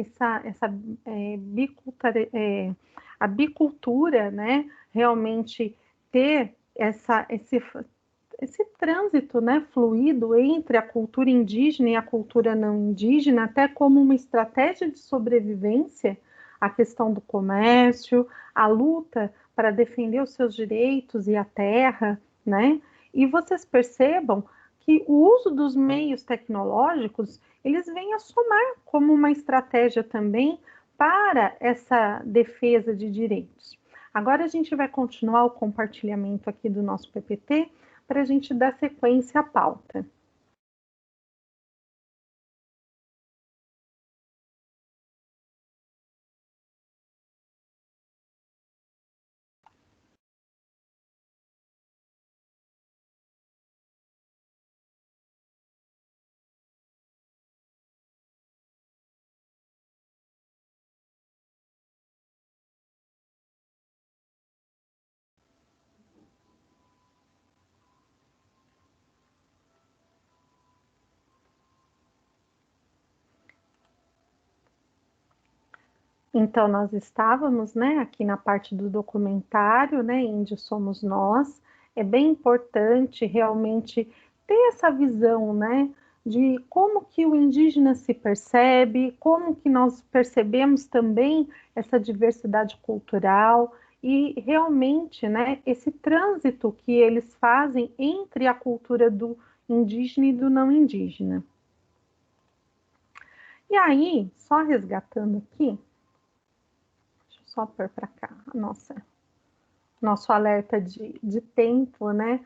a bicultura, né, realmente ter esse trânsito, né, fluido entre a cultura indígena e a cultura não indígena, até como uma estratégia de sobrevivência, a questão do comércio, a luta para defender os seus direitos e a terra, né? E vocês percebam que o uso dos meios tecnológicos, eles vêm a somar como uma estratégia também para essa defesa de direitos. Agora a gente vai continuar o compartilhamento aqui do nosso PPT para a gente dar sequência à pauta. Então, nós estávamos, né, aqui na parte do documentário, né, Índio Somos Nós. É bem importante realmente ter essa visão, né, de como que o indígena se percebe, como que nós percebemos também essa diversidade cultural e realmente, né, esse trânsito que eles fazem entre a cultura do indígena e do não indígena. E aí, só resgatando aqui, só pôr para cá, nosso alerta de tempo, né?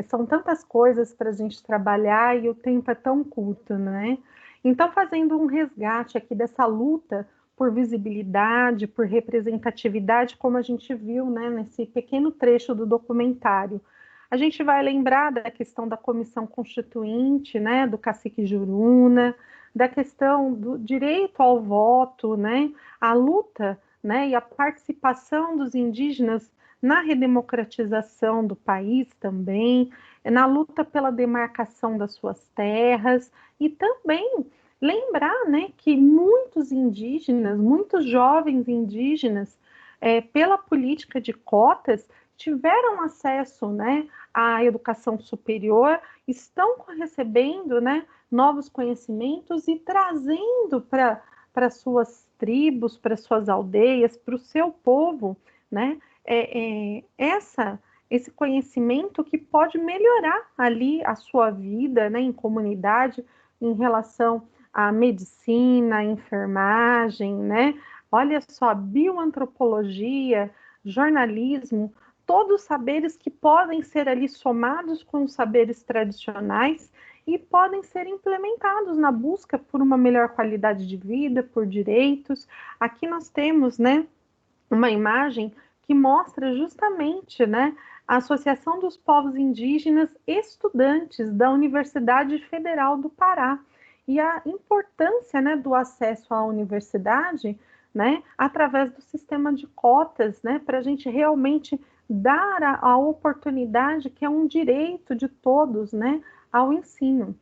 São tantas coisas para a gente trabalhar e o tempo é tão curto, né? Então, fazendo um resgate aqui dessa luta por visibilidade, por representatividade, como a gente viu, né, nesse pequeno trecho do documentário. A gente vai lembrar da questão da comissão constituinte, né, do cacique Juruna, da questão do direito ao voto, né, a luta, né, e a participação dos indígenas na redemocratização do país também, na luta pela demarcação das suas terras e também lembrar, né, que muitos indígenas, muitos jovens indígenas, pela política de cotas, tiveram acesso, né, à educação superior, estão recebendo, né, novos conhecimentos e trazendo para suas tribos, para suas aldeias, para o seu povo, né, esse conhecimento que pode melhorar ali a sua vida, né, em comunidade, em relação à medicina, à enfermagem, né? Olha só, bioantropologia, jornalismo, todos saberes que podem ser ali somados com os saberes tradicionais e podem ser implementados na busca por uma melhor qualidade de vida, por direitos. Aqui nós temos, né, uma imagem que mostra justamente, né, a Associação dos Povos Indígenas Estudantes da Universidade Federal do Pará e a importância, né, do acesso à universidade, né, através do sistema de cotas, né, para a gente realmente dar a oportunidade, que é um direito de todos, né, ao ensino.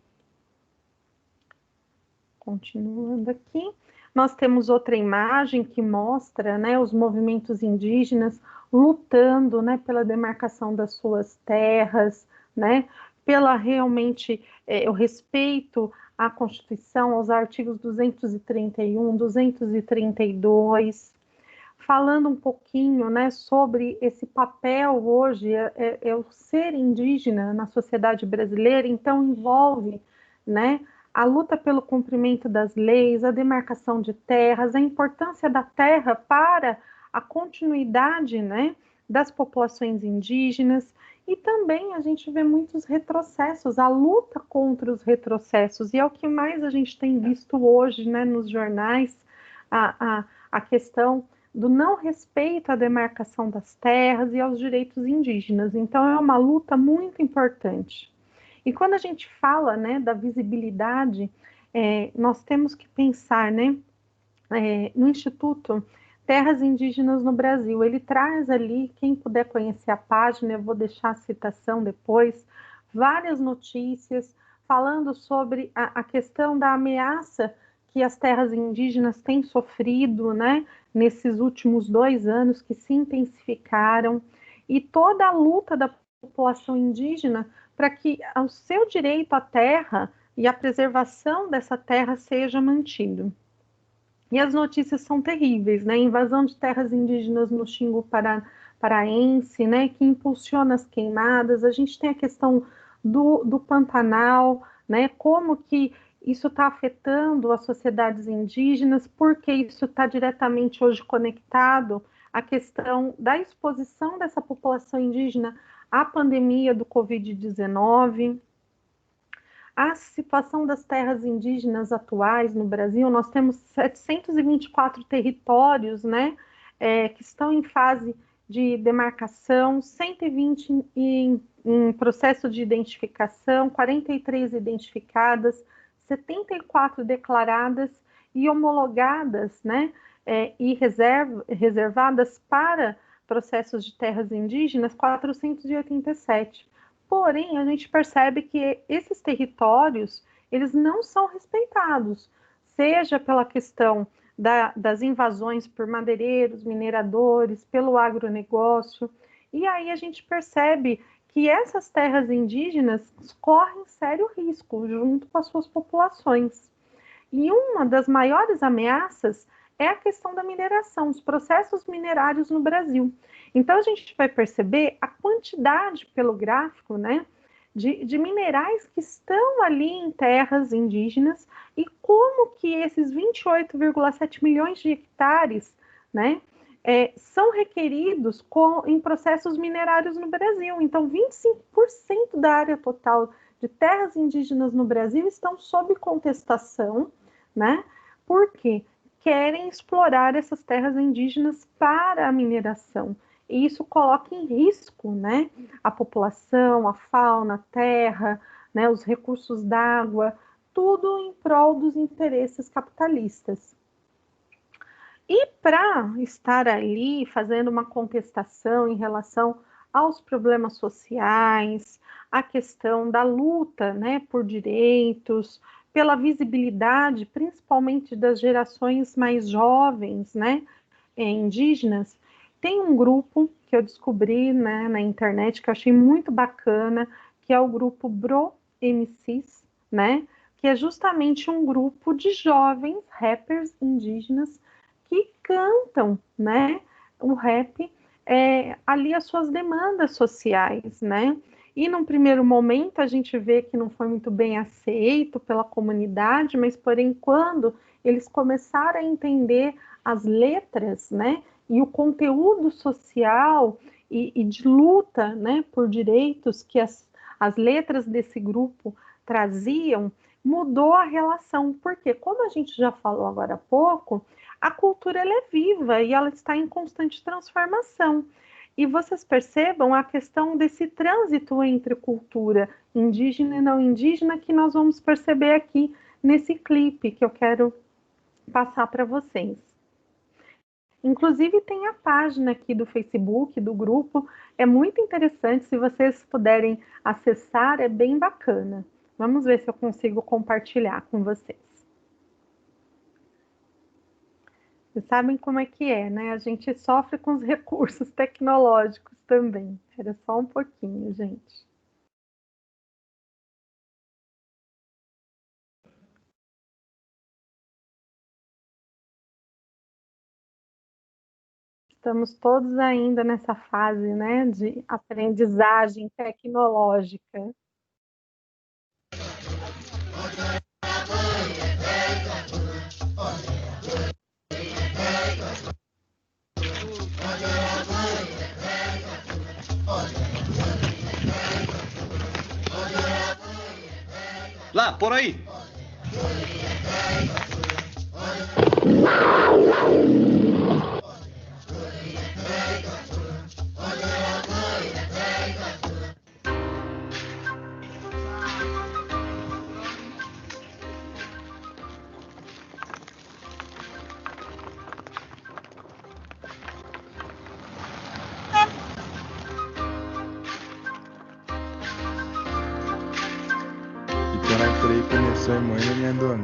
Continuando aqui, nós temos outra imagem que mostra, né, os movimentos indígenas lutando, né, pela demarcação das suas terras, né, pela realmente o respeito à Constituição, aos artigos 231, 232, falando um pouquinho, né, sobre esse papel hoje, o ser indígena na sociedade brasileira, então envolve, né, a luta pelo cumprimento das leis, a demarcação de terras, a importância da terra para a continuidade, né, das populações indígenas, e também a gente vê muitos retrocessos, a luta contra os retrocessos, e é o que mais a gente tem visto hoje, né, nos jornais, a questão do não respeito à demarcação das terras e aos direitos indígenas. Então, é uma luta muito importante. E quando a gente fala, né, da visibilidade, nós temos que pensar, né, no Instituto Terras Indígenas no Brasil. Ele traz ali, quem puder conhecer a página, eu vou deixar a citação depois, várias notícias falando sobre a questão da ameaça que as terras indígenas têm sofrido, né, nesses últimos 2 anos, que se intensificaram, e toda a luta da população indígena para que o seu direito à terra e a preservação dessa terra seja mantido. E as notícias são terríveis, né? Invasão de terras indígenas no Xingu paraense, né? Que impulsiona as queimadas. A gente tem a questão do Pantanal, né? Como que isso está afetando as sociedades indígenas, porque isso está diretamente hoje conectado à questão da exposição dessa população indígena à pandemia do Covid-19. A situação das terras indígenas atuais no Brasil, nós temos 724 territórios, né, que estão em fase de demarcação, 120 em processo de identificação, 43 identificadas, 74 declaradas e homologadas, né, e reservadas para processos de terras indígenas, 487. Porém, a gente percebe que esses territórios, eles não são respeitados, seja pela questão das invasões por madeireiros, mineradores, pelo agronegócio, e aí a gente percebe que essas terras indígenas correm sério risco junto com as suas populações. E uma das maiores ameaças é a questão da mineração, os processos minerários no Brasil. Então, a gente vai perceber a quantidade, pelo gráfico, né, de minerais que estão ali em terras indígenas e como que esses 28,7 milhões de hectares, né, são requeridos em processos minerários no Brasil. Então, 25% da área total de terras indígenas no Brasil estão sob contestação, né? Por quê? Querem explorar essas terras indígenas para a mineração. E isso coloca em risco, né, a população, a fauna, a terra, né, os recursos d'água, tudo em prol dos interesses capitalistas. E para estar ali fazendo uma contestação em relação aos problemas sociais, a questão da luta, né, por direitos, pela visibilidade, principalmente das gerações mais jovens, né, indígenas, tem um grupo que eu descobri, né, na internet, que eu achei muito bacana, que é o grupo Bro MCs, né, que é justamente um grupo de jovens rappers indígenas que cantam, né, o rap, ali as suas demandas sociais, né. E num primeiro momento a gente vê que não foi muito bem aceito pela comunidade, mas porém quando eles começaram a entender as letras, né, e o conteúdo social e de luta, né, por direitos que as letras desse grupo traziam, mudou a relação, porque como a gente já falou agora há pouco, a cultura ela é viva e ela está em constante transformação. E vocês percebam a questão desse trânsito entre cultura indígena e não indígena que nós vamos perceber aqui nesse clipe que eu quero passar para vocês. Inclusive tem a página aqui do Facebook, do grupo, é muito interessante, se vocês puderem acessar, é bem bacana. Vamos ver se eu consigo compartilhar com vocês. Vocês sabem como é que é, né? A gente sofre com os recursos tecnológicos também. Era só um pouquinho, gente. Estamos todos ainda nessa fase, né, de aprendizagem tecnológica. Lá, por aí. soy muy lindo.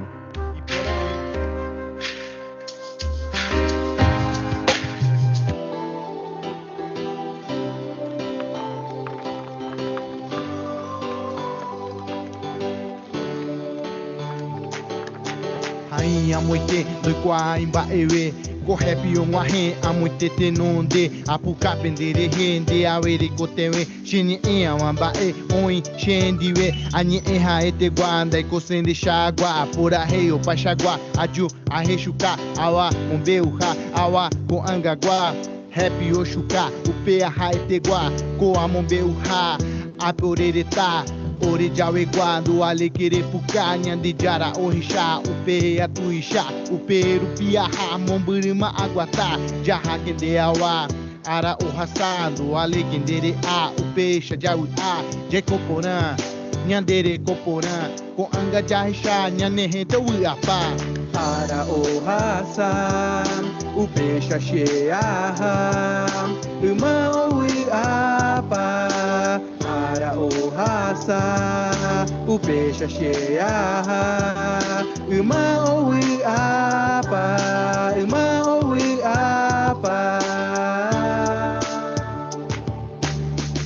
Rainha moite do Quaimba ewe ko happy on wa hen amoite tenonde apuka pendere hende awere kotewe shini amamba oi shendiwe ani ha ete guanda ko sende chagua apura rei o pachagua aju arrechuca awa umbeuha awa ko angagua happy oshuka upe ha ete gua ko amombeuha apurereta ore jawe quando alegre puka nyandi jara orisha upe atuisha upe rupia momburima aguata jaha kende awa ara ohasando alegre a upe shajawi a jekoporã nyandere koporã ko anga jahisha nyane hente uapa ara ohasa upe shashea uma uapa para o raça, o peixe cheia, uma oui apa, uma oui apa.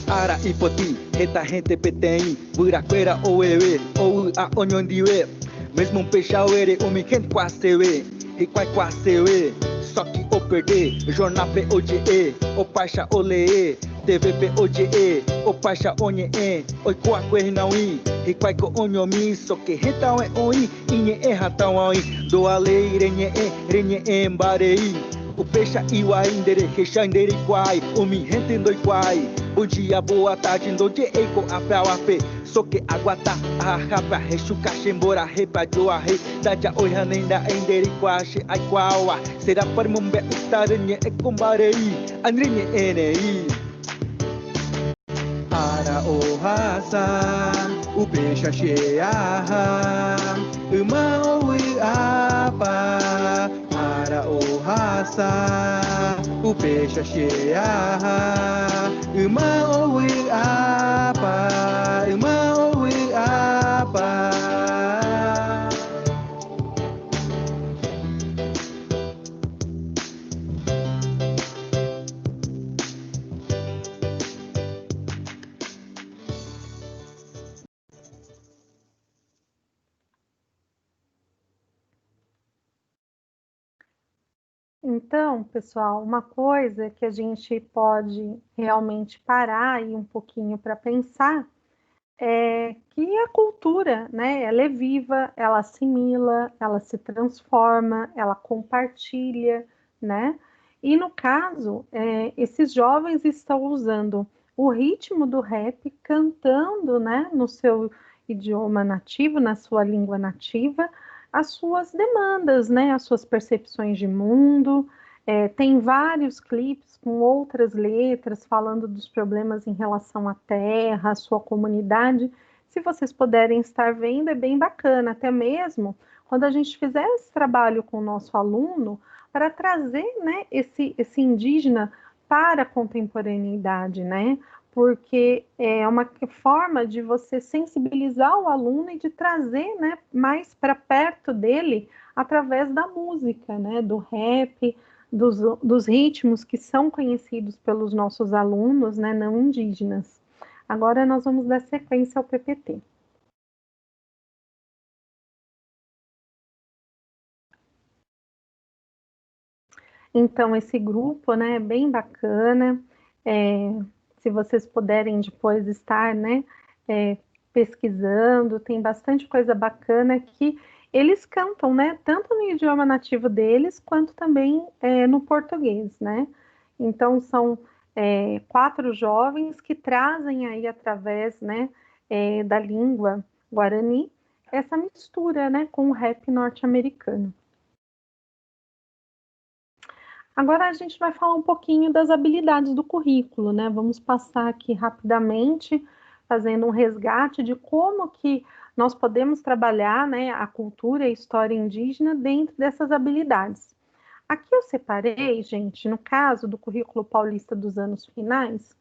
Ara ipoti, reta rente petém, buraqueira ou ewe, ou a oniondiwe, mesmo um peixe auere, o miquente quasewe, e quasewe, só que o perder, jornal POGE, o paixa ole. TVP OJE, o paisha onye oi kwa kwe naui, e kwai ko onyo mi so que reta oi, inye rata oi, do ale renye mbarei, o peixa iwa indere, recha indere kwai, o mi rente ndoi kwai, bom dia, boa tarde, ndoje eiko apau ape, so que aguata, a rapa, rechuca, chembora, repa, joa, rei, daja oi hanenda, indere kwashi, ai kwawa, será para mumbe utarenye e combarei, anrenye enei. Para o raça, o peixe cheia, uma oui apa. Para o raça, o peixe cheia, uma oui apa, uma oui apa. Então, pessoal, uma coisa que a gente pode realmente parar aí um pouquinho para pensar é que a cultura, né, ela é viva, ela assimila, ela se transforma, ela compartilha, né? E no caso, esses jovens estão usando o ritmo do rap, cantando, né, no seu idioma nativo, na sua língua nativa, as suas demandas, né, as suas percepções de mundo. Tem vários clipes com outras letras falando dos problemas em relação à terra, à sua comunidade. Se vocês puderem estar vendo, é bem bacana, até mesmo quando a gente fizer esse trabalho com o nosso aluno, para trazer, né, esse indígena para a contemporaneidade, né? Porque é uma forma de você sensibilizar o aluno e de trazer, né, mais para perto dele através da música, né, do rap, dos ritmos que são conhecidos pelos nossos alunos, né, não indígenas. Agora nós vamos dar sequência ao PPT. Então, esse grupo, né, é bem bacana. Se vocês puderem depois estar, né, pesquisando, tem bastante coisa bacana que eles cantam, né, tanto no idioma nativo deles, quanto também no português, né. Então, são 4 jovens que trazem aí, através, né, da língua guarani, essa mistura, né, com o rap norte-americano. Agora a gente vai falar um pouquinho das habilidades do currículo, né? Vamos passar aqui rapidamente, fazendo um resgate de como que nós podemos trabalhar, né, a cultura e a história indígena dentro dessas habilidades. Aqui eu separei, gente, no caso do currículo paulista dos anos finais,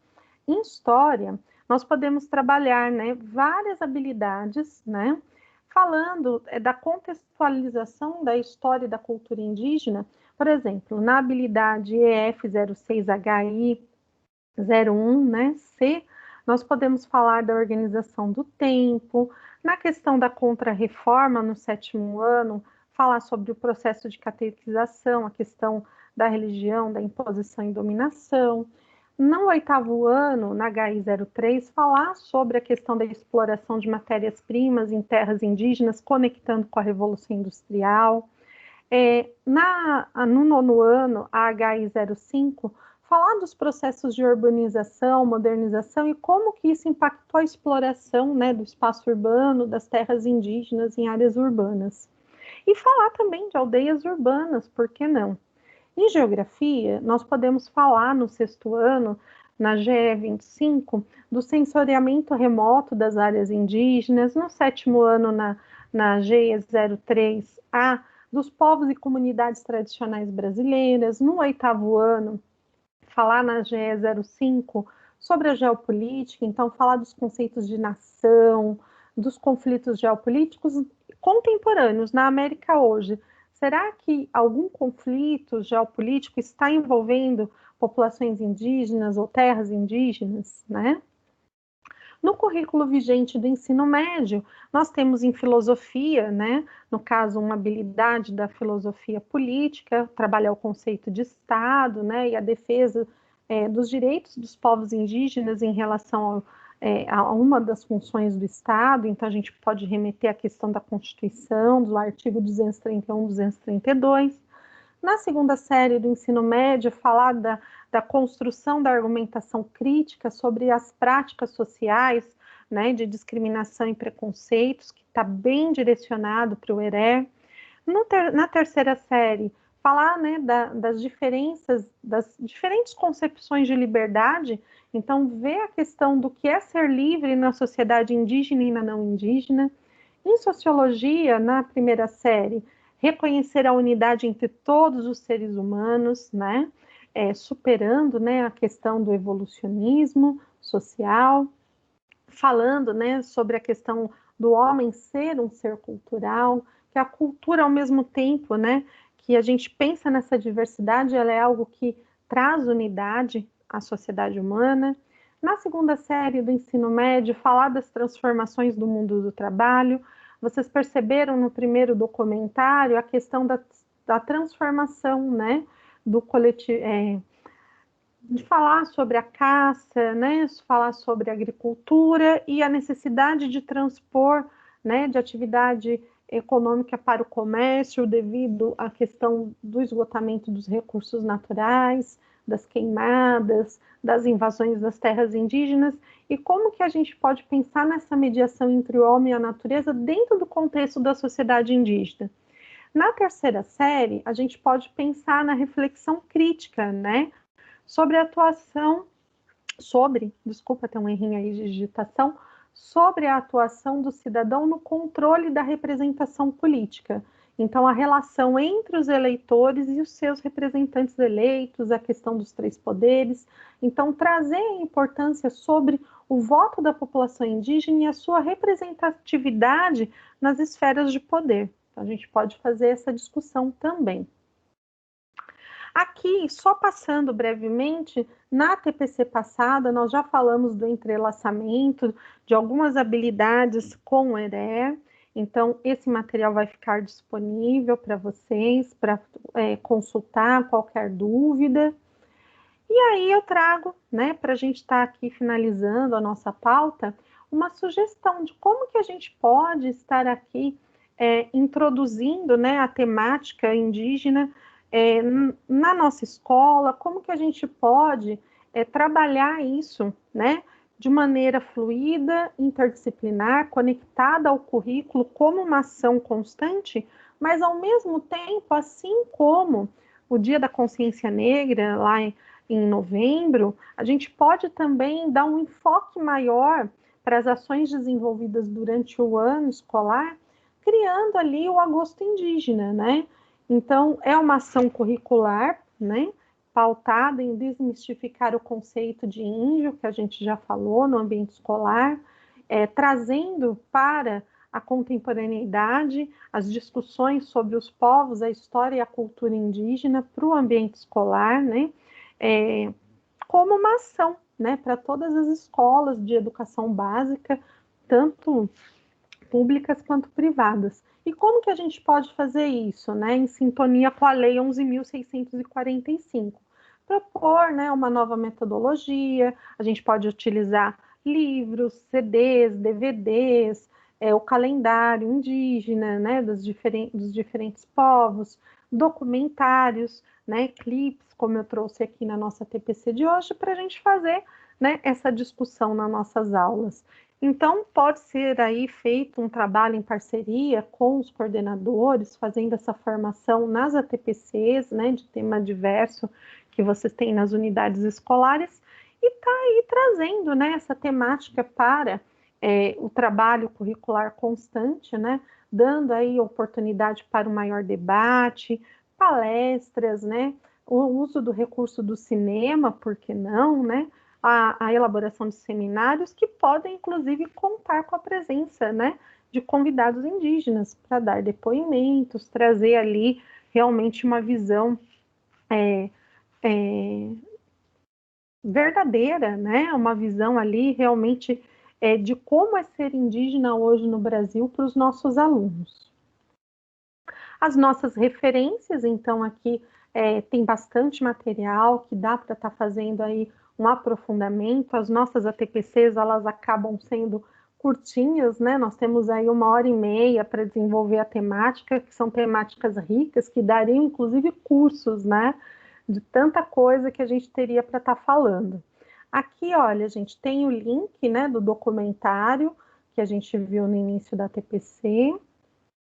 em história, nós podemos trabalhar, né, várias habilidades, né, falando da contextualização da história e da cultura indígena, por exemplo, na habilidade EF06HI01, né, C, nós podemos falar da organização do tempo, na questão da contrarreforma no 7º ano, falar sobre o processo de catequização, a questão da religião, da imposição e dominação. No 8º ano, na HI03, falar sobre a questão da exploração de matérias-primas em terras indígenas, conectando com a Revolução Industrial. No 9º ano, a HI05, falar dos processos de urbanização, modernização e como que isso impactou a exploração, né, do espaço urbano, das terras indígenas em áreas urbanas. E falar também de aldeias urbanas, por que não? Em geografia, nós podemos falar no 6º ano, na GE25, do sensoriamento remoto das áreas indígenas, no 7º ano, na GE03A, dos povos e comunidades tradicionais brasileiras, no 8º ano, falar na GE05 sobre a geopolítica, então falar dos conceitos de nação, dos conflitos geopolíticos contemporâneos na América hoje. Será que algum conflito geopolítico está envolvendo populações indígenas ou terras indígenas, né? No currículo vigente do ensino médio, nós temos em filosofia, né, no caso, uma habilidade da filosofia política, trabalhar o conceito de Estado, né, e a defesa dos direitos dos povos indígenas em relação a uma das funções do Estado. Então, a gente pode remeter à questão da Constituição, do artigo 231, 232. Na 2ª série do ensino médio, falar da construção da argumentação crítica sobre as práticas sociais, né, de discriminação e preconceitos, que está bem direcionado para o ERE. Na 3ª série, falar, né, das diferenças, das diferentes concepções de liberdade, então ver a questão do que é ser livre na sociedade indígena e na não indígena. Em sociologia, na 1ª série, reconhecer a unidade entre todos os seres humanos, né, superando, né, a questão do evolucionismo social, falando, né, sobre a questão do homem ser um ser cultural, que a cultura, ao mesmo tempo, né, que a gente pensa nessa diversidade, ela é algo que traz unidade à sociedade humana. Na 2ª série do ensino médio, falar das transformações do mundo do trabalho. Vocês perceberam no primeiro documentário a questão da transformação, né, do coletivo, de falar sobre a caça, né, falar sobre a agricultura e a necessidade de transpor, né, de atividade econômica para o comércio devido à questão do esgotamento dos recursos naturais, das queimadas, das invasões das terras indígenas, e como que a gente pode pensar nessa mediação entre o homem e a natureza dentro do contexto da sociedade indígena. Na 3ª série, a gente pode pensar na reflexão crítica, né, sobre a atuação, desculpa, tem um errinho aí de digitação, sobre a atuação do cidadão no controle da representação política. Então, a relação entre os eleitores e os seus representantes eleitos, a questão dos 3 poderes. Então, trazer a importância sobre o voto da população indígena e a sua representatividade nas esferas de poder. Então, a gente pode fazer essa discussão também. Aqui, só passando brevemente, na TPC passada, nós já falamos do entrelaçamento de algumas habilidades com o ERE. Então, esse material vai ficar disponível para vocês, para consultar qualquer dúvida. E aí eu trago, né, para a gente estar aqui finalizando a nossa pauta, uma sugestão de como que a gente pode estar aqui introduzindo, né, a temática indígena na nossa escola, como que a gente pode trabalhar isso, né, de maneira fluida, interdisciplinar, conectada ao currículo como uma ação constante, mas ao mesmo tempo, assim como o Dia da Consciência Negra, lá em novembro, a gente pode também dar um enfoque maior para as ações desenvolvidas durante o ano escolar, criando ali o agosto indígena, né? Então, é uma ação curricular, né, pautada em desmistificar o conceito de índio, que a gente já falou no ambiente escolar, trazendo para a contemporaneidade, as discussões sobre os povos, a história e a cultura indígena para o ambiente escolar, né? Como uma ação, né, para todas as escolas de educação básica, tanto públicas quanto privadas. E como que a gente pode fazer isso, né, em sintonia com a Lei 11.645? Propor, né, uma nova metodologia, a gente pode utilizar livros, CDs, DVDs, o calendário indígena, né, dos diferentes povos, documentários, né, clipes, como eu trouxe aqui na nossa TPC de hoje, para a gente fazer, né, essa discussão nas nossas aulas. Então, pode ser aí feito um trabalho em parceria com os coordenadores, fazendo essa formação nas ATPCs, né, de tema diverso que vocês têm nas unidades escolares, e está aí trazendo, né, essa temática para o trabalho curricular constante, né, dando aí oportunidade para um maior debate, palestras, né, o uso do recurso do cinema, por que não, né, a elaboração de seminários que podem, inclusive, contar com a presença, né, de convidados indígenas para dar depoimentos, trazer ali realmente uma visão verdadeira, né, uma visão ali realmente de como é ser indígena hoje no Brasil para os nossos alunos. As nossas referências, então, aqui tem bastante material que dá para estar fazendo aí um aprofundamento. As nossas ATPCs, elas acabam sendo curtinhas, né? Nós temos aí 1h30 para desenvolver a temática, que são temáticas ricas, que dariam, inclusive, cursos, né? De tanta coisa que a gente teria para estar falando. Aqui, olha, a gente tem o link, né, do documentário que a gente viu no início da TPC.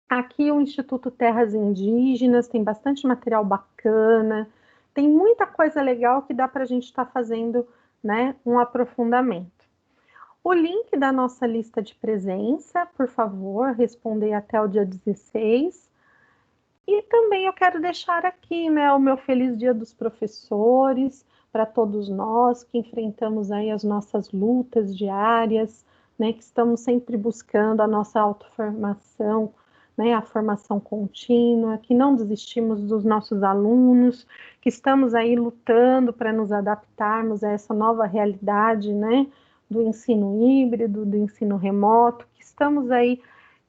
Aqui o Instituto Terras Indígenas, tem bastante material bacana, tem muita coisa legal que dá para a gente estar fazendo, né, um aprofundamento. O link da nossa lista de presença, por favor, responder até o dia 16. E também eu quero deixar aqui, né, o meu feliz Dia dos Professores, para todos nós que enfrentamos aí as nossas lutas diárias, né, que estamos sempre buscando a nossa autoformação, né, a formação contínua, que não desistimos dos nossos alunos, que estamos aí lutando para nos adaptarmos a essa nova realidade, né, do ensino híbrido, do ensino remoto, que estamos aí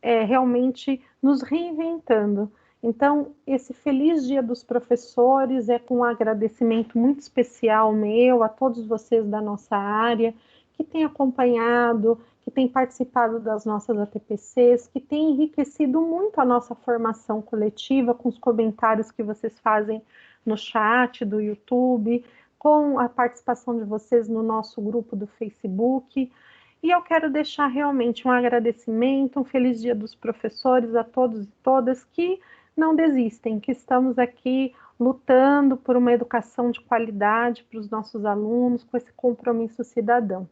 realmente nos reinventando. Então, esse feliz Dia dos Professores é com um agradecimento muito especial meu a todos vocês da nossa área, que têm acompanhado, que têm participado das nossas ATPCs, que têm enriquecido muito a nossa formação coletiva com os comentários que vocês fazem no chat do YouTube, com a participação de vocês no nosso grupo do Facebook. E eu quero deixar realmente um agradecimento, um feliz Dia dos Professores a todos e todas que não desistem, que estamos aqui lutando por uma educação de qualidade para os nossos alunos, com esse compromisso cidadão.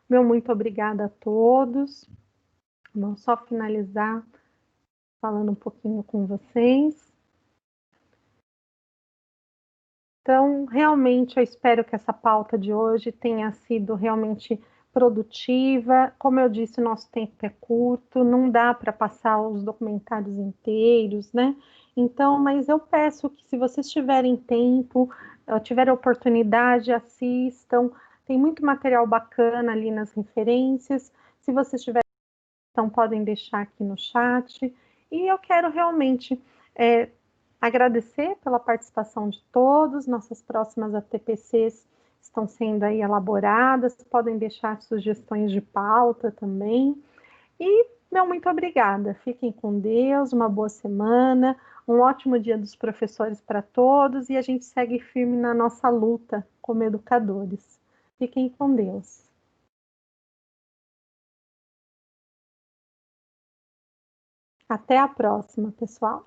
Meu muito obrigada a todos. Vamos só finalizar falando um pouquinho com vocês. Então, realmente, eu espero que essa pauta de hoje tenha sido realmente produtiva. Como eu disse, o nosso tempo é curto, não dá para passar os documentários inteiros, né? Então, mas eu peço que se vocês tiverem tempo, tiverem oportunidade, assistam. Tem muito material bacana ali nas referências. Se vocês tiverem, então podem deixar aqui no chat. E eu quero realmente agradecer pela participação de todos. Nossas próximas ATPCs estão sendo aí elaboradas, podem deixar sugestões de pauta também. E, meu muito obrigada. Fiquem com Deus, uma boa semana, um ótimo Dia dos Professores para todos e a gente segue firme na nossa luta como educadores. Fiquem com Deus. Até a próxima, pessoal.